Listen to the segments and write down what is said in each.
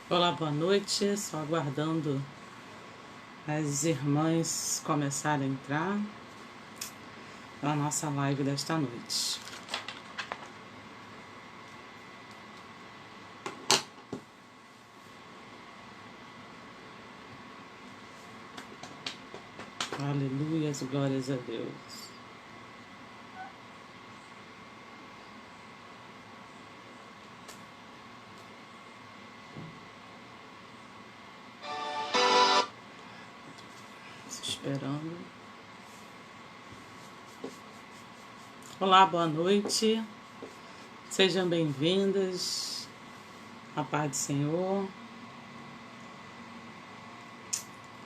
Olá, boa noite. Só aguardando as irmãs começarem a entrar na nossa live desta noite. Aleluias, glórias a Deus. Esperando. Olá, boa noite. Sejam bem-vindas. A paz do Senhor.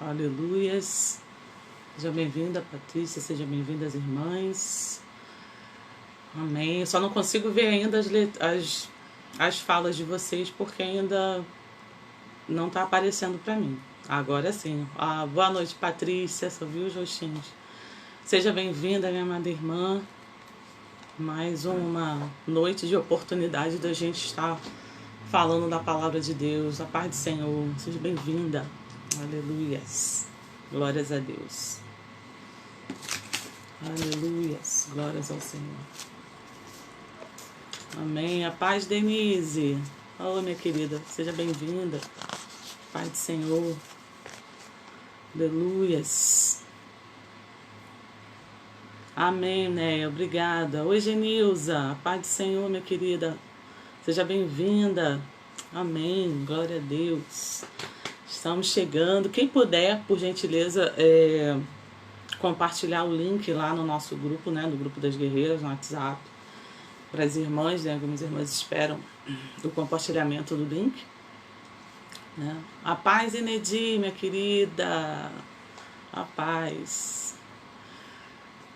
Aleluias. Seja bem-vinda, Patrícia. Seja bem-vinda, as irmãs. Amém. Eu só não consigo ver ainda as falas de vocês porque ainda não está aparecendo para mim. Agora sim. Boa noite, Patrícia. Só vi os rostinhos. Seja bem-vinda, minha amada irmã. Mais uma noite de oportunidade da gente estar falando da palavra de Deus, a paz do Senhor. Seja bem-vinda. Aleluias. Glórias a Deus. Aleluias. Glórias ao Senhor. Amém. A paz, Denise. Oh, minha querida. Seja bem-vinda. Paz do Senhor. Aleluias. Amém, Néia. Obrigada. Oi, Genilza. A paz do Senhor, minha querida. Seja bem-vinda. Amém. Glória a Deus. Estamos chegando. Quem puder, por gentileza, compartilhar o link lá no nosso grupo, né? No grupo das guerreiras, no WhatsApp. Para as irmãs, né? Algumas irmãs esperam o compartilhamento do link. Né? A paz, Inedi, minha querida. A paz.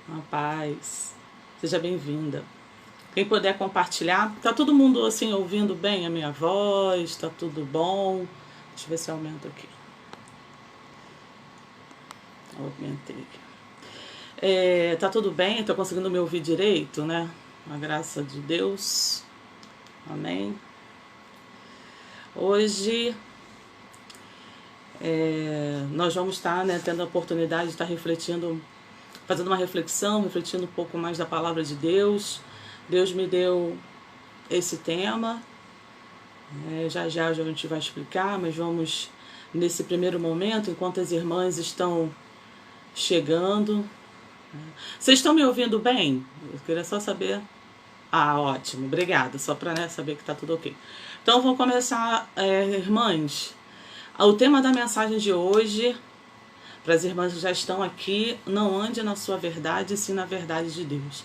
A paz. Seja bem-vinda. Quem puder compartilhar. Tá todo mundo assim ouvindo bem a minha voz? Tá tudo bom? Deixa eu ver se eu aumento aqui. Aumentei aqui. Tá tudo bem? Tô conseguindo me ouvir direito, né? A graça de Deus. Amém. Hoje nós vamos estar, né, tendo a oportunidade de estar refletindo, fazendo uma reflexão, refletindo um pouco mais da palavra de Deus. Deus me deu esse tema. Já a gente vai explicar, mas vamos nesse primeiro momento, enquanto as irmãs estão chegando. Vocês estão me ouvindo bem? Eu queria só saber. Ótimo, obrigada. Só para saber que está tudo ok. Então, vou começar, irmãs. O tema da mensagem de hoje, para as irmãs que já estão aqui: não ande na sua verdade, sim na verdade de Deus.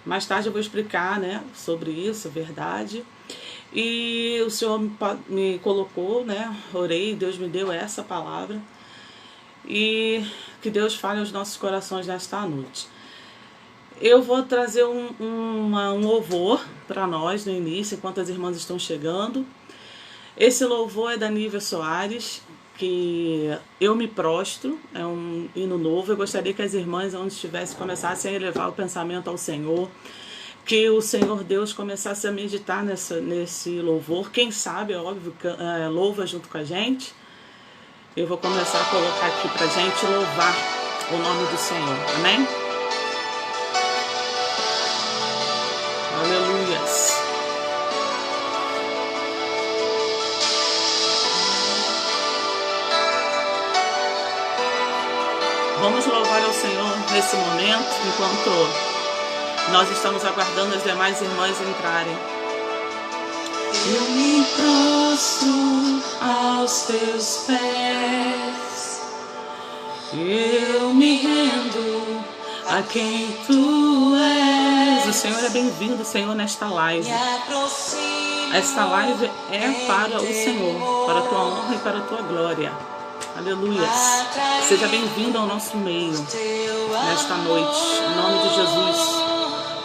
Mais tarde eu vou explicar, né, sobre isso, verdade. E o Senhor me colocou, né, orei, Deus me deu essa palavra. E que Deus fale aos nossos corações nesta noite. Eu vou trazer um louvor para nós no início, enquanto as irmãs estão chegando. Esse louvor é da Nívia Soares, que eu me prostro, é um hino novo. Eu gostaria que as irmãs, onde estivessem, começassem a elevar o pensamento ao Senhor, que o Senhor Deus começasse a meditar nesse louvor. Quem sabe, é óbvio, louva junto com a gente. Eu vou começar a colocar aqui pra gente louvar o nome do Senhor. Amém? Aleluias. Vamos louvar ao Senhor nesse momento, enquanto nós estamos aguardando as demais irmãs entrarem. Eu me prostro aos teus pés, eu me rendo a quem tu és. O Senhor é bem-vindo, Senhor, nesta live. Esta live é para o Senhor, para a tua honra e para a tua glória. Aleluia. Seja bem-vindo ao nosso meio nesta noite, em nome de Jesus.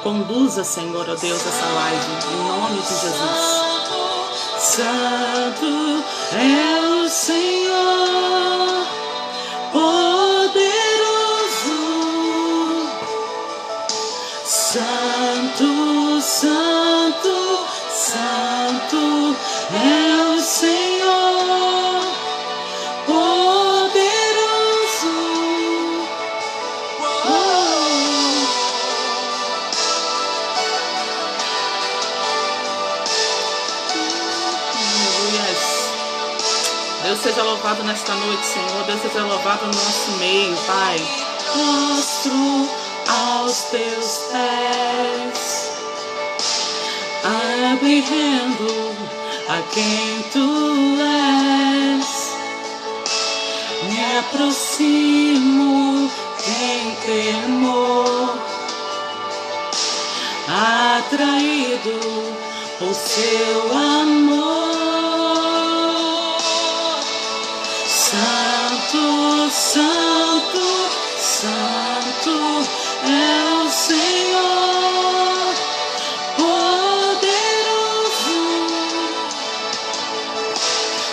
Conduza, Senhor, ó Deus, essa live, em nome de Jesus. Santo é o Senhor, poderoso. Santo, santo, santo é o Senhor. Deus seja louvado nesta noite, Senhor. Deus seja louvado no nosso meio, Pai. Mostro aos teus pés, abrindo a quem tu és. Me aproximo em temor, atraído por seu amor. Santo, santo, santo é o Senhor, poderoso.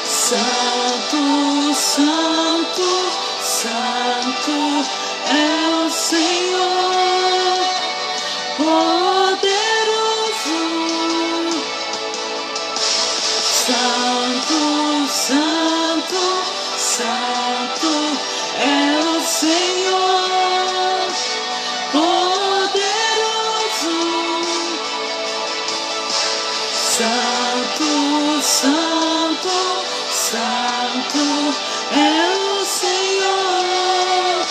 Santo, santo, santo é o Senhor, poderoso. Santo, santo, santo é o Senhor, poderoso. Santo, santo, santo é o Senhor,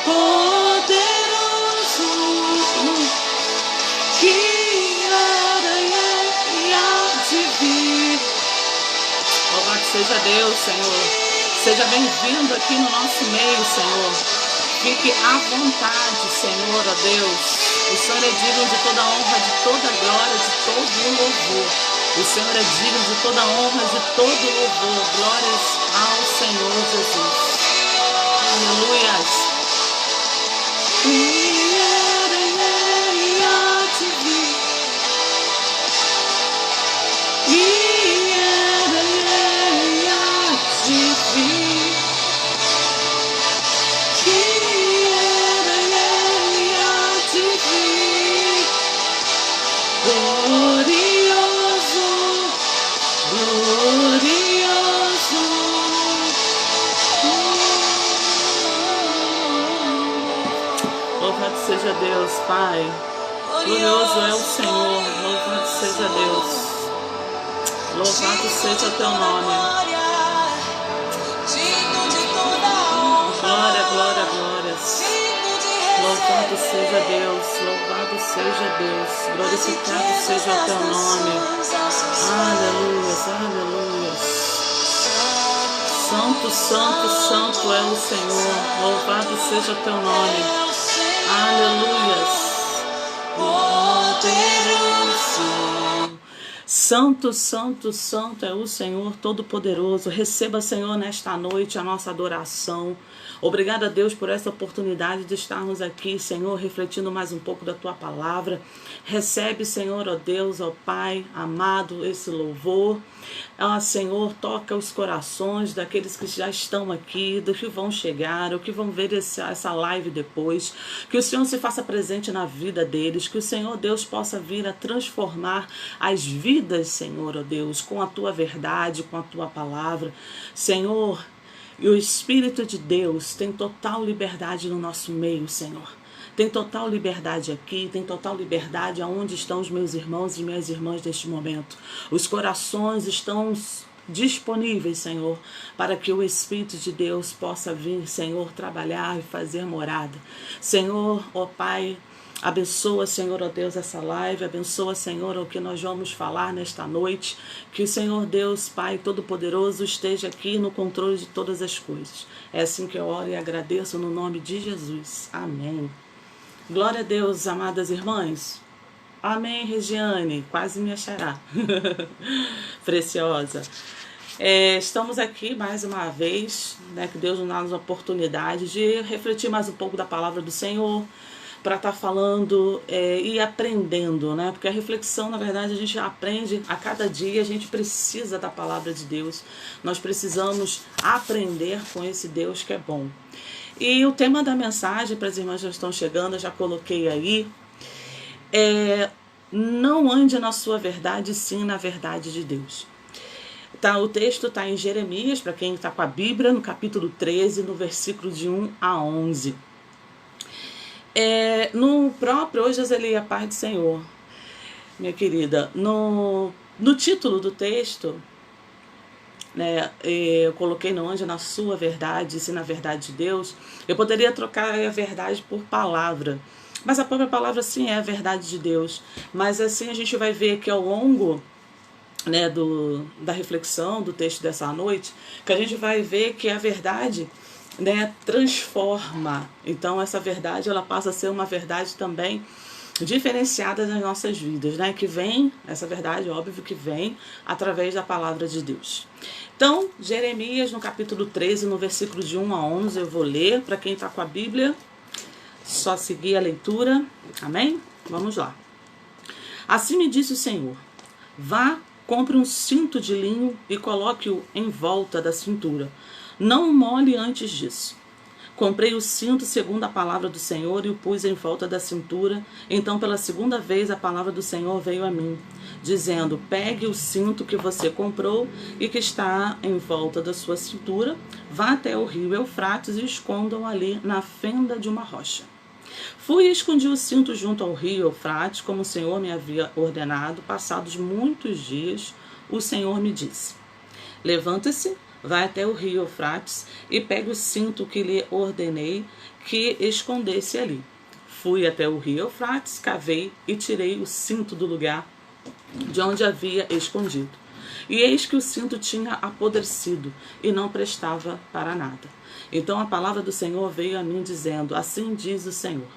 poderoso. Que hora há de vir. Louvado seja Deus, Senhor. Seja bem-vindo aqui no nosso meio, Senhor. Fique à vontade, Senhor, ó Deus. O Senhor é digno de toda honra, de toda glória, de todo louvor. O Senhor é digno de toda honra, de todo louvor. Glórias ao Senhor Jesus. Aleluias. Louvado seja Deus, Pai. Glorioso é o Senhor. Louvado seja Deus. Louvado seja teu nome. Glória, glória, glórias. Louvado seja Deus. Louvado seja Deus. Glorificado seja o teu nome. Aleluias, aleluias. Santo, santo, santo é o Senhor. Louvado seja o teu nome. Aleluias. Poderoso. Santo, santo, santo é o Senhor Todo-Poderoso. Receba, Senhor, nesta noite a nossa adoração. Obrigada a Deus por essa oportunidade de estarmos aqui, Senhor, refletindo mais um pouco da Tua Palavra. Recebe, Senhor, ó Deus, ó Pai amado, esse louvor. Ó Senhor, toca os corações daqueles que já estão aqui, dos que vão chegar, ou que vão ver essa live depois. Que o Senhor se faça presente na vida deles, que o Senhor Deus possa vir a transformar as vidas, Senhor, ó Deus, com a Tua verdade, com a Tua Palavra. Senhor, e o Espírito de Deus tem total liberdade no nosso meio, Senhor. Tem total liberdade aqui, tem total liberdade aonde estão os meus irmãos e minhas irmãs neste momento. Os corações estão disponíveis, Senhor, para que o Espírito de Deus possa vir, Senhor, trabalhar e fazer morada. Senhor, ó Pai, abençoa, Senhor, ó Deus, essa live. Abençoa, Senhor, o que nós vamos falar nesta noite. Que o Senhor Deus, Pai Todo-Poderoso, esteja aqui no controle de todas as coisas. É assim que eu oro e agradeço no nome de Jesus. Amém. Glória a Deus, amadas irmãs. Amém, Regiane. Quase me achará. Preciosa. Estamos aqui mais uma vez, né, que Deus nos dá a oportunidade de refletir mais um pouco da palavra do Senhor, para estar falando e aprendendo, né? Porque a reflexão, na verdade, a gente aprende a cada dia, a gente precisa da palavra de Deus. Nós precisamos aprender com esse Deus que é bom. E o tema da mensagem, para as irmãs que estão chegando, eu já coloquei aí, não ande na sua verdade, sim na verdade de Deus. Tá, o texto está em Jeremias, para quem está com a Bíblia, no capítulo 13, no versículo de 1 a 11. No próprio, hoje eu li a paz do Senhor, minha querida, no título do texto, né, eu coloquei não ande na sua verdade, se na verdade de Deus. Eu poderia trocar a verdade por palavra, mas a própria palavra sim é a verdade de Deus. Mas assim a gente vai ver que ao longo, né, da reflexão do texto dessa noite, que a gente vai ver que a verdade, né, transforma. Então essa verdade ela passa a ser uma verdade também diferenciada nas nossas vidas, né? Que vem, essa verdade, óbvio que vem através da palavra de Deus. Então, Jeremias, no capítulo 13, no versículo de 1 a 11, eu vou ler. Para quem está com a Bíblia, só seguir a leitura. Amém? Vamos lá. Assim me disse o Senhor: vá, compre um cinto de linho e coloque-o em volta da cintura. Não o molhe antes disso. Comprei o cinto segundo a palavra do Senhor e o pus em volta da cintura. Então, pela segunda vez, a palavra do Senhor veio a mim, dizendo: pegue o cinto que você comprou e que está em volta da sua cintura, vá até o rio Eufrates e esconda-o ali na fenda de uma rocha. Fui e escondi o cinto junto ao rio Eufrates, como o Senhor me havia ordenado. Passados muitos dias, o Senhor me disse: levante-se, vai até o rio Eufrates e pegue o cinto que lhe ordenei que escondesse ali. Fui até o rio Eufrates, cavei e tirei o cinto do lugar de onde havia escondido. E eis que o cinto tinha apodrecido e não prestava para nada. Então a palavra do Senhor veio a mim dizendo: assim diz o Senhor: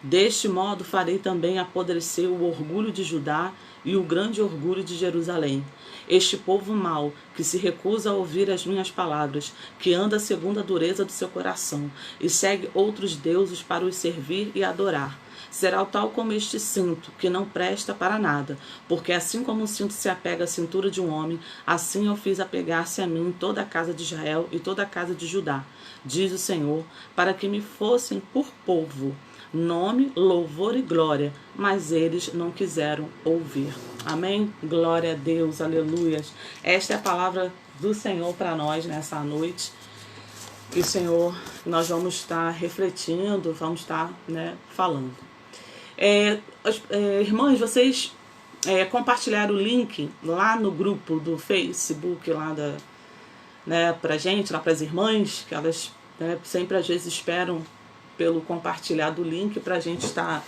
deste modo farei também apodrecer o orgulho de Judá e o grande orgulho de Jerusalém. Este povo mau, que se recusa a ouvir as minhas palavras, que anda segundo a dureza do seu coração, e segue outros deuses para os servir e adorar. Será tal como este cinto, que não presta para nada, porque assim como o cinto se apega à cintura de um homem, assim eu fiz apegar-se a mim toda a casa de Israel e toda a casa de Judá, diz o Senhor, para que me fossem por povo, nome, louvor e glória, mas eles não quiseram ouvir. Amém? Glória a Deus, aleluias. Esta é a palavra do Senhor para nós nessa noite. E, Senhor, nós vamos estar refletindo, vamos estar, né, falando. Irmãs, vocês compartilharam o link lá no grupo do Facebook, lá pra gente, lá para as irmãs, que elas, né, sempre às vezes esperam pelo compartilhar do link para a gente estar,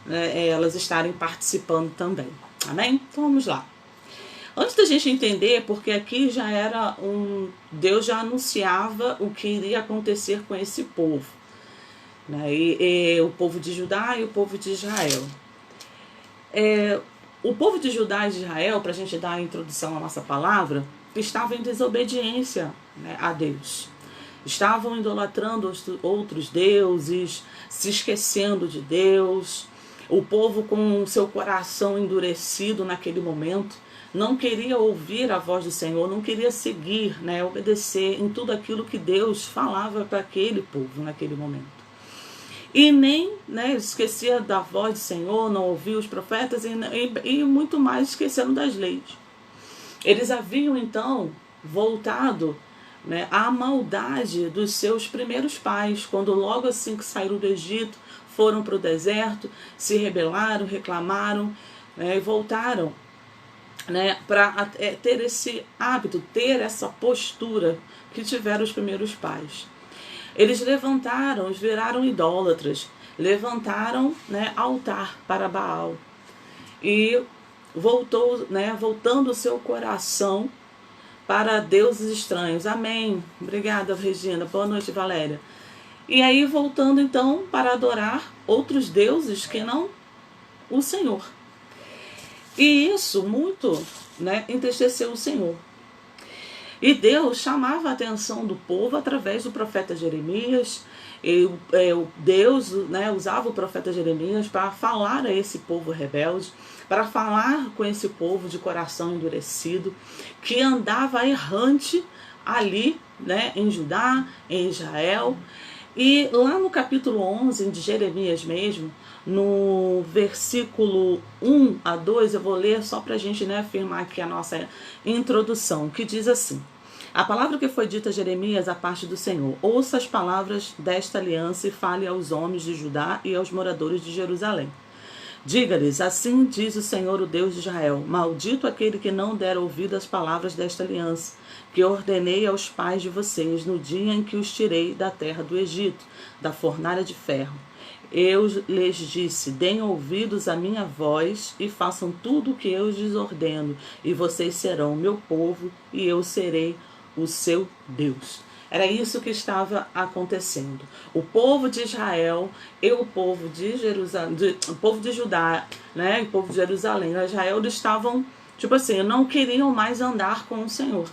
elas estarem participando também. Amém? Então vamos lá. Antes da gente entender, porque aqui já era Deus já anunciava o que iria acontecer com esse povo, né? E o povo de Judá e o povo de Israel. O povo de Judá e de Israel, para a gente dar a introdução à nossa palavra, estava em desobediência, né, a Deus. Estavam idolatrando outros deuses, se esquecendo de Deus. O povo com seu coração endurecido naquele momento, não queria ouvir a voz do Senhor, não queria seguir, né, obedecer em tudo aquilo que Deus falava para aquele povo naquele momento. E nem, né, esquecia da voz do Senhor, não ouvia os profetas e muito mais esquecendo das leis. Eles haviam então voltado, né, à maldade dos seus primeiros pais, quando logo assim que saíram do Egito, foram para o deserto, se rebelaram, reclamaram, né, e voltaram, né, para ter esse hábito, ter essa postura que tiveram os primeiros pais. Eles levantaram, viraram idólatras, levantaram, né, altar para Baal e voltando o seu coração para deuses estranhos. Amém. Obrigada, Regina. Boa noite, Valéria. E aí voltando então para adorar outros deuses que não o Senhor. E isso muito, né, entristeceu o Senhor. E Deus chamava a atenção do povo através do profeta Jeremias. Deus, né, usava o profeta Jeremias para falar a esse povo rebelde, para falar com esse povo de coração endurecido, que andava errante ali, né, em Judá, em Israel. E lá no capítulo 11 de Jeremias mesmo, no versículo 1 a 2, eu vou ler só para a gente, né, afirmar aqui a nossa introdução, que diz assim: a palavra que foi dita a Jeremias a parte do Senhor: ouça as palavras desta aliança e fale aos homens de Judá e aos moradores de Jerusalém. Diga-lhes, assim diz o Senhor, o Deus de Israel, maldito aquele que não der ouvido às palavras desta aliança, que ordenei aos pais de vocês no dia em que os tirei da terra do Egito, da fornalha de ferro. Eu lhes disse, deem ouvidos à minha voz e façam tudo o que eu lhes ordeno, e vocês serão meu povo e eu serei o seu Deus. Era isso que estava acontecendo. O povo de Israel e o povo de Jerusalém, o povo de Judá, né, e o povo de Jerusalém, Israel, eles estavam, tipo assim, não queriam mais andar com o Senhor.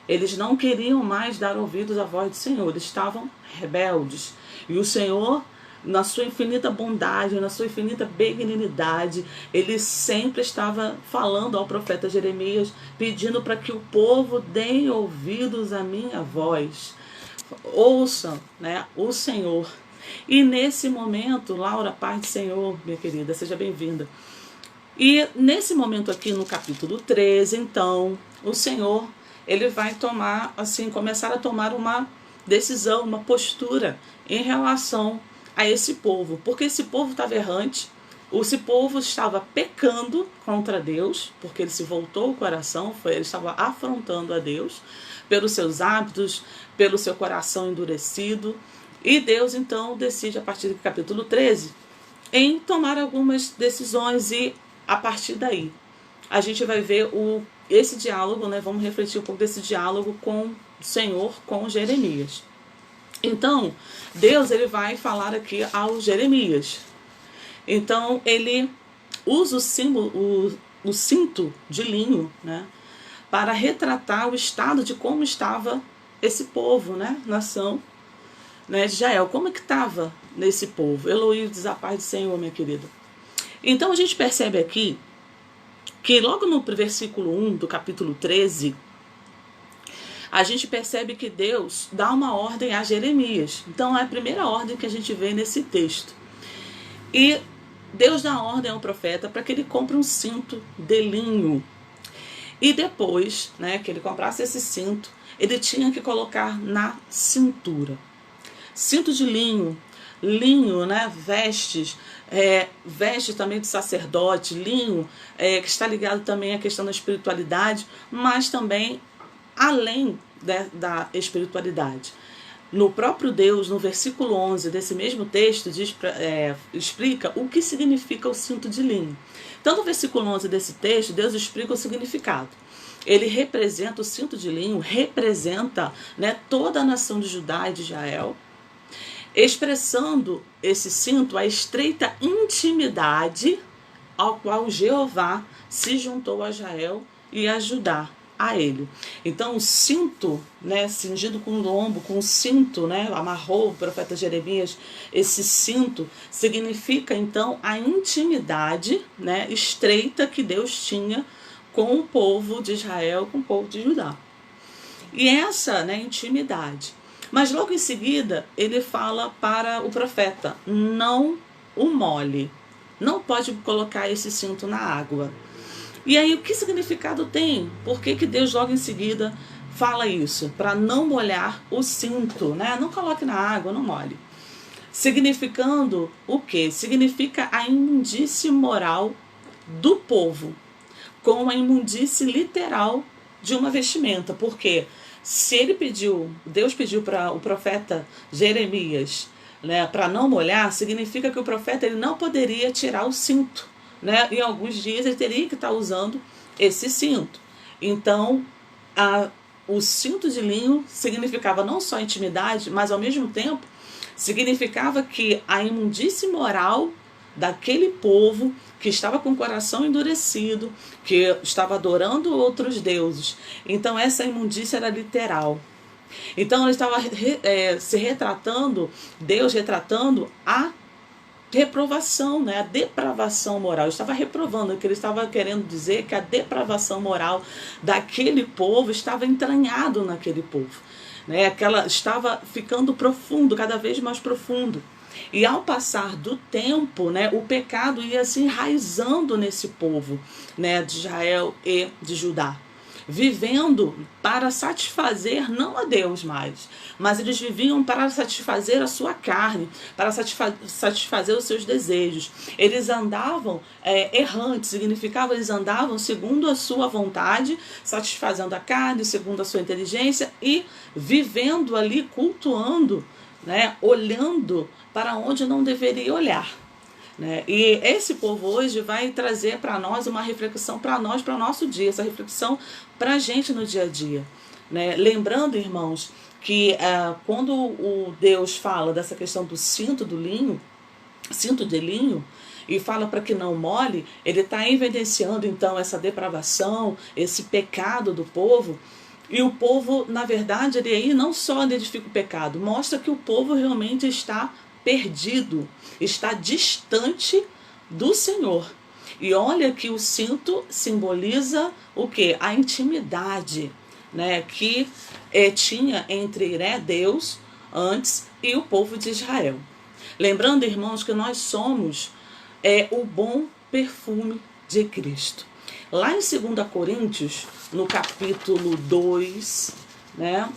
Eles não queriam mais dar ouvidos à voz do Senhor. Eles estavam rebeldes. E o Senhor, na sua infinita bondade, na sua infinita benignidade, ele sempre estava falando ao profeta Jeremias, pedindo para que o povo dê ouvidos à minha voz. Ouçam, né, o Senhor. E nesse momento, Laura, paz do Senhor, minha querida, seja bem-vinda. E nesse momento aqui no capítulo 13, então, o Senhor, ele vai tomar, assim, começar a tomar uma decisão, uma postura em relação a esse povo, porque esse povo estava errante, esse povo estava pecando contra Deus, porque ele se voltou o coração, ele estava afrontando a Deus pelos seus hábitos, pelo seu coração endurecido, e Deus então decide a partir do capítulo 13 em tomar algumas decisões, e a partir daí a gente vai ver esse diálogo, né? Vamos refletir um pouco desse diálogo com o Senhor, com Jeremias. Então, Deus, ele vai falar aqui ao Jeremias. Então, ele usa o símbolo, o cinto de linho, né, para retratar o estado de como estava esse povo, né, nação, né, de Israel. Como é que estava nesse povo? Eloí diz a paz do Senhor, minha querida. Então, a gente percebe aqui que logo no versículo 1 do capítulo 13, a gente percebe que Deus dá uma ordem a Jeremias. Então é a primeira ordem que a gente vê nesse texto. E Deus dá ordem ao profeta para que ele compre um cinto de linho. E depois, né, que ele comprasse esse cinto, ele tinha que colocar na cintura. Cinto de linho, né, vestes também de sacerdote, linho, que está ligado também à questão da espiritualidade, mas também além da espiritualidade. No próprio Deus, no versículo 11 desse mesmo texto, explica o que significa o cinto de linho. Então, no versículo 11 desse texto, Deus explica o significado. Ele representa, o cinto de linho representa, né, toda a nação de Judá e de Israel, expressando esse cinto a estreita intimidade ao qual Jeová se juntou a Israel e a Judá a ele. Então o cinto, né, cingido com o lombo, com o cinto, né, amarrou o profeta Jeremias, esse cinto significa então a intimidade, né, estreita que Deus tinha com o povo de Israel, com o povo de Judá. E essa, né, intimidade. Mas logo em seguida ele fala para o profeta, não o molhe, não pode colocar esse cinto na água. E aí, o que significado tem? Por que Deus logo em seguida fala isso? Para não molhar o cinto, né? Não coloque na água, não molhe. Significando o quê? Significa a imundície moral do povo, com a imundície literal de uma vestimenta. Porque se Deus pediu para o profeta Jeremias, né, para não molhar, significa que o profeta ele não poderia tirar o cinto. Né? Em alguns dias ele teria que estar usando esse cinto. Então, o cinto de linho significava não só intimidade, mas ao mesmo tempo significava que a imundície moral daquele povo que estava com o coração endurecido, que estava adorando outros deuses. Então essa imundícia era literal. Então ele estava se retratando, Deus retratando a reprovação, né? A depravação moral. Ele estava reprovando, que ele estava querendo dizer que a depravação moral daquele povo estava entranhado naquele povo, né? Que ela estava ficando profundo, cada vez mais profundo. E ao passar do tempo, né, o pecado ia se enraizando nesse povo, né, de Israel e de Judá. vivendo para satisfazer não a Deus mais, mas eles viviam para satisfazer a sua carne, para satisfazer os seus desejos. Eles andavam errantes, significava eles andavam segundo a sua vontade, satisfazendo a carne, segundo a sua inteligência e vivendo ali, cultuando, né, olhando para onde não deveria olhar. Né? E esse povo hoje vai trazer para nós uma reflexão para nós, para o nosso dia, essa reflexão para a gente no dia a dia. Né? Lembrando, irmãos, que quando o Deus fala dessa questão do cinto de linho, e fala para que não molhe, ele está evidenciando então essa depravação, esse pecado do povo. E o povo, na verdade, ele aí não só identifica o pecado, mostra que o povo realmente está perdido, está distante do Senhor. E olha que o cinto simboliza o quê? A intimidade, né, que tinha entre Deus antes e o povo de Israel. Lembrando, irmãos, que nós somos o bom perfume de Cristo. Lá em 2 Coríntios, no capítulo 2, né,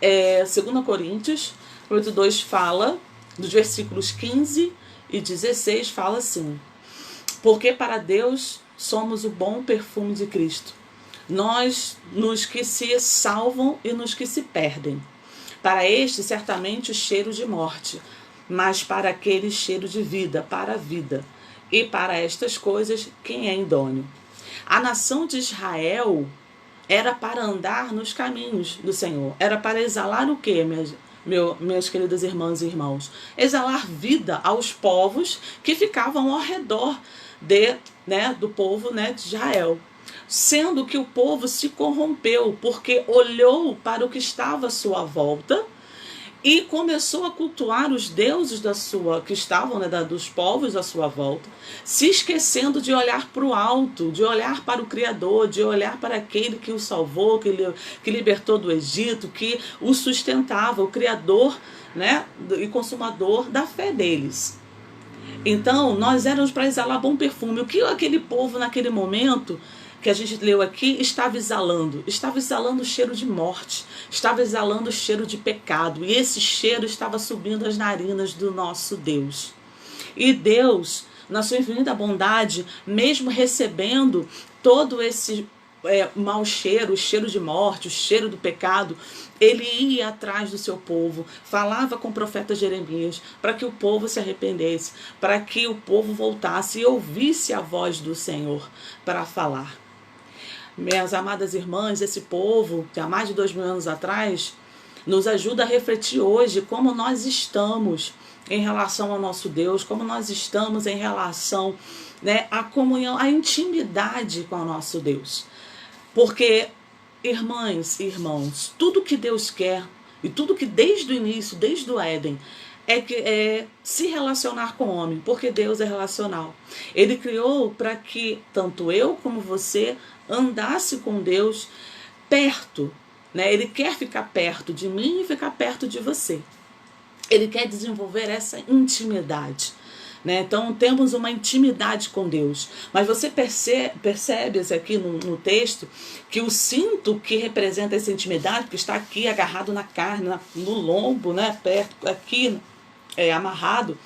2 Coríntios, capítulo 2 fala, dos versículos 15 e 16, fala assim: porque para Deus somos o bom perfume de Cristo, nós nos que se salvam e nos que se perdem. Para este, certamente, o cheiro de morte, mas para aquele cheiro de vida, para a vida. E para estas coisas, quem é idôneo? A nação de Israel era para andar nos caminhos do Senhor. Era para exalar o quê, meus queridas irmãs e irmãos? Exalar vida aos povos que ficavam ao redor do povo, né, de Israel. Sendo que o povo se corrompeu porque olhou para o que estava à sua volta e começou a cultuar os deuses que estavam, né, dos povos à sua volta, se esquecendo de olhar para o alto, de olhar para o Criador, de olhar para aquele que o salvou, que libertou do Egito, que o sustentava, o Criador, né, e consumador da fé deles. Então, nós éramos para exalar bom perfume. O que aquele povo, naquele momento que a gente leu aqui, estava exalando? Estava exalando o cheiro de morte, estava exalando o cheiro de pecado, e esse cheiro estava subindo as narinas do nosso Deus. E Deus, na sua infinita bondade, mesmo recebendo todo esse mau cheiro, o cheiro de morte, o cheiro do pecado, ele ia atrás do seu povo, falava com o profeta Jeremias para que o povo se arrependesse, para que o povo voltasse e ouvisse a voz do Senhor para falar. Minhas amadas irmãs, esse povo, que há mais de 2000 anos atrás, nos ajuda a refletir hoje como nós estamos em relação ao nosso Deus, como nós estamos em relação, né, à comunhão, à intimidade com o nosso Deus. Porque, irmãs e irmãos, tudo que Deus quer, e tudo que desde o início, desde o Éden, é se relacionar com o homem, porque Deus é relacional. Ele criou para que tanto eu como você andasse com Deus perto, né? Ele quer ficar perto de mim e ficar perto de você. Ele quer desenvolver essa intimidade. Né? Então temos uma intimidade com Deus. Mas você percebe aqui no texto que o cinto que representa essa intimidade, que está aqui agarrado na carne, no lombo, né? Perto, aqui amarrado,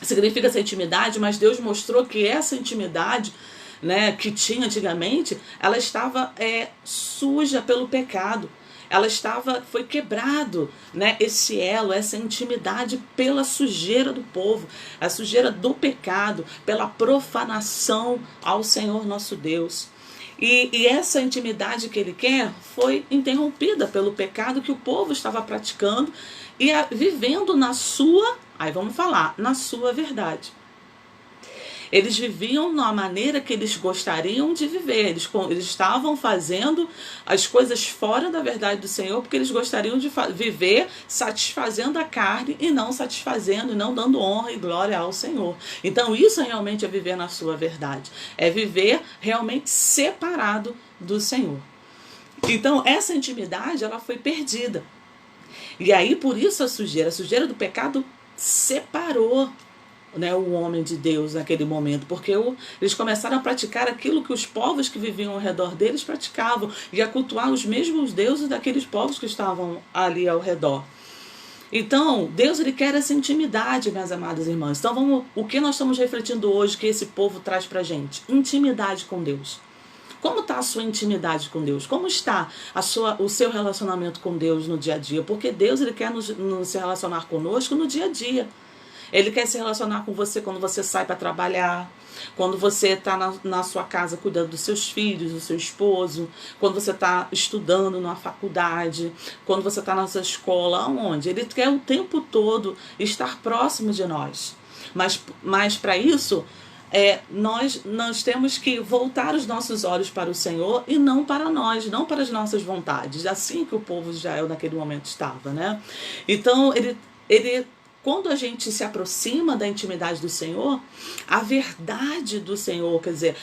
significa essa intimidade, mas Deus mostrou que essa intimidade, né, que tinha antigamente, ela estava suja pelo pecado. Foi quebrado, né, esse elo, essa intimidade pela sujeira do povo, a sujeira do pecado, pela profanação ao Senhor nosso Deus. E essa intimidade que ele quer foi interrompida pelo pecado que o povo estava praticando e vivendo na sua verdade. Eles viviam na maneira que eles gostariam de viver. Eles estavam fazendo as coisas fora da verdade do Senhor, porque eles gostariam de viver satisfazendo a carne e não satisfazendo e não dando honra e glória ao Senhor. Então isso realmente é viver na sua verdade. É viver realmente separado do Senhor. Então essa intimidade, ela foi perdida. E aí por isso a sujeira do pecado separou. né, o homem de Deus naquele momento, porque eles começaram a praticar aquilo que os povos que viviam ao redor deles praticavam, e a cultuar os mesmos deuses daqueles povos que estavam ali ao redor. Então, Deus, ele quer essa intimidade, minhas amadas irmãs. Então, o que nós estamos refletindo hoje que esse povo traz pra gente? Intimidade com Deus. Como está a sua intimidade com Deus? Como está o seu relacionamento com Deus no dia a dia? Porque Deus, ele quer nos se relacionar conosco no dia a dia. Ele quer se relacionar com você quando você sai para trabalhar, quando você está na sua casa cuidando dos seus filhos, do seu esposo, quando você está estudando numa faculdade, quando você está na sua escola, aonde? Ele quer o tempo todo estar próximo de nós. Mas para isso, nós temos que voltar os nossos olhos para o Senhor e não para nós, não para as nossas vontades. Assim que o povo de Israel naquele momento estava, né? Então, quando a gente se aproxima da intimidade do Senhor, a verdade do Senhor, quer dizer,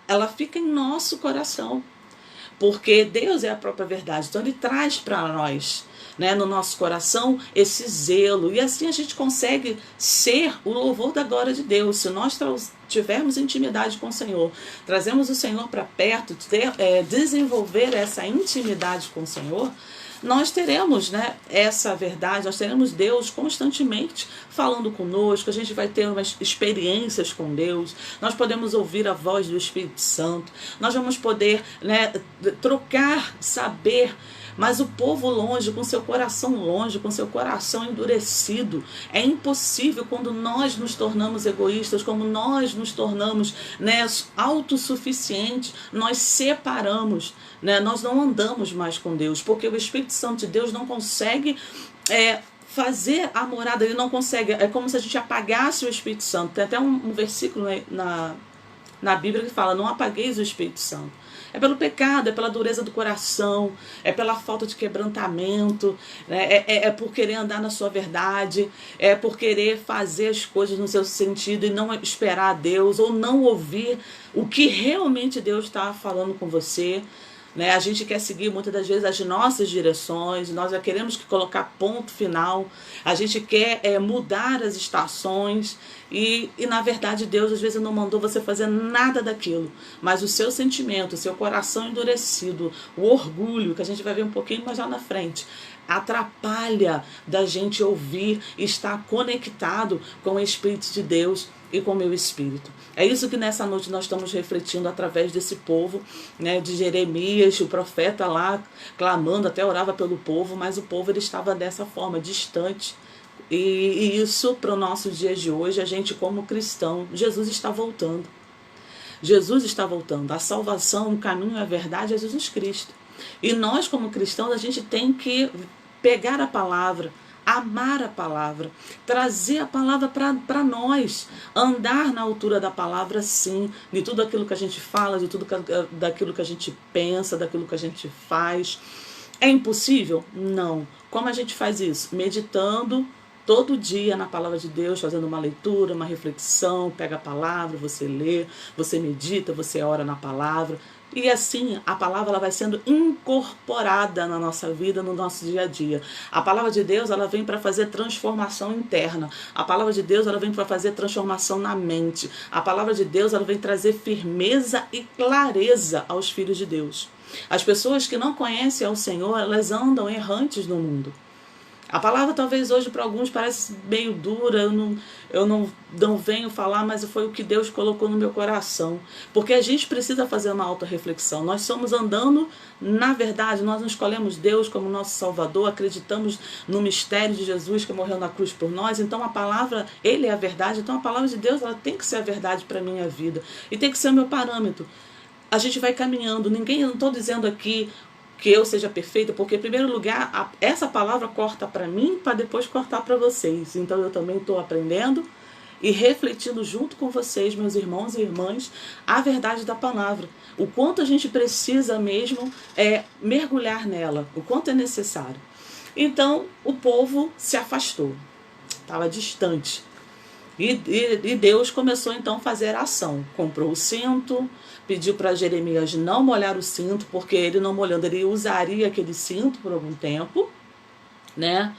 ela fica em nosso coração. Porque Deus é a própria verdade. Então ele traz para nós, né, no nosso coração, esse zelo. E assim a gente consegue ser o louvor da glória de Deus. Se nós tivermos intimidade com o Senhor, trazemos o Senhor para perto, desenvolver essa intimidade com o Senhor, nós teremos, né, essa verdade, nós teremos Deus constantemente falando conosco, a gente vai ter umas experiências com Deus, nós podemos ouvir a voz do Espírito Santo, nós vamos poder, né, trocar, saber. Mas o povo longe, com seu coração longe, com seu coração endurecido, é impossível quando nós nos tornamos egoístas, como nós nos tornamos, né, autossuficientes, nós separamos, né, nós não andamos mais com Deus, porque o Espírito Santo de Deus não consegue fazer a morada, ele não consegue, é como se a gente apagasse o Espírito Santo. Tem até um versículo na Bíblia que fala: não apagueis o Espírito Santo. É pelo pecado, é pela dureza do coração, é pela falta de quebrantamento, né? É por querer andar na sua verdade, é por querer fazer as coisas no seu sentido e não esperar a Deus, ou não ouvir o que realmente Deus está falando com você. Né? A gente quer seguir muitas das vezes as nossas direções, nós já queremos colocar ponto final, a gente quer mudar as estações e na verdade Deus às vezes não mandou você fazer nada daquilo, mas o seu sentimento, o seu coração endurecido, o orgulho, que a gente vai ver um pouquinho mais lá na frente, atrapalha da gente ouvir e estar conectado com o Espírito de Deus e com o meu espírito. É isso que nessa noite nós estamos refletindo através desse povo, né, de Jeremias, o profeta lá clamando, até orava pelo povo, mas o povo ele estava dessa forma, distante. E isso para os nossos dias de hoje, a gente como cristão, Jesus está voltando. Jesus está voltando. A salvação, o caminho e a verdade é Jesus Cristo. E nós como cristãos, a gente tem que pegar a palavra, amar a palavra, trazer a palavra para nós, andar na altura da palavra, sim, de tudo aquilo que a gente fala, de tudo daquilo que a gente pensa, daquilo que a gente faz. É impossível? Não. Como a gente faz isso? Meditando todo dia na palavra de Deus, fazendo uma leitura, uma reflexão, pega a palavra, você lê, você medita, você ora na palavra. E assim, a palavra ela vai sendo incorporada na nossa vida, no nosso dia a dia. A palavra de Deus ela vem para fazer transformação interna. A palavra de Deus ela vem para fazer transformação na mente. A palavra de Deus ela vem trazer firmeza e clareza aos filhos de Deus. As pessoas que não conhecem ao Senhor, elas andam errantes no mundo. A palavra talvez hoje para alguns parece meio dura, eu não venho falar, mas foi o que Deus colocou no meu coração. Porque a gente precisa fazer uma autorreflexão. Nós somos andando, na verdade, nós não escolhemos Deus como nosso Salvador, acreditamos no mistério de Jesus que morreu na cruz por nós, então a palavra, Ele é a verdade, então a palavra de Deus ela tem que ser a verdade para a minha vida e tem que ser o meu parâmetro. A gente vai caminhando, eu não estou dizendo aqui que eu seja perfeita, porque em primeiro lugar, essa palavra corta para mim, para depois cortar para vocês. Então eu também estou aprendendo e refletindo junto com vocês, meus irmãos e irmãs, a verdade da palavra. O quanto a gente precisa mesmo mergulhar nela, o quanto é necessário. Então o povo se afastou, estava distante. E Deus começou então a fazer a ação. Comprou o cinto, pediu para Jeremias não molhar o cinto, porque ele não molhando, ele usaria aquele cinto por algum tempo, né?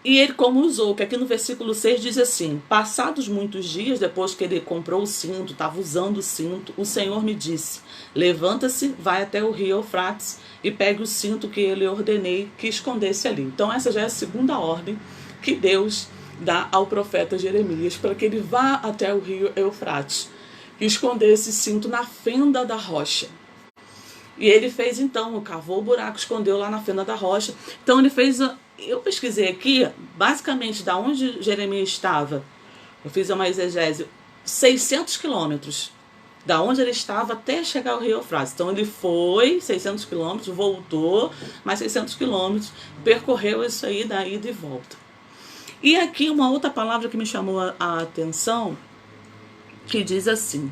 E ele como usou, que aqui no versículo 6 diz assim: passados muitos dias, depois que ele comprou o cinto, estava usando o cinto, o Senhor me disse: levanta-se, vai até o rio Eufrates e pegue o cinto que eu lhe ordenei que escondesse ali. Então essa já é a segunda ordem que Deus dá ao profeta Jeremias, para que ele vá até o rio Eufrates e esconder esse cinto na fenda da rocha. E ele fez então, cavou o buraco, escondeu lá na fenda da rocha. Então ele fez, eu pesquisei aqui, basicamente da onde Jeremias estava, eu fiz uma exegese, 600 quilômetros, da onde ele estava até chegar ao rio Eufrates. Então ele foi 600 quilômetros, voltou mais 600 quilômetros, percorreu isso aí da ida e volta. E aqui uma outra palavra que me chamou a atenção, que diz assim: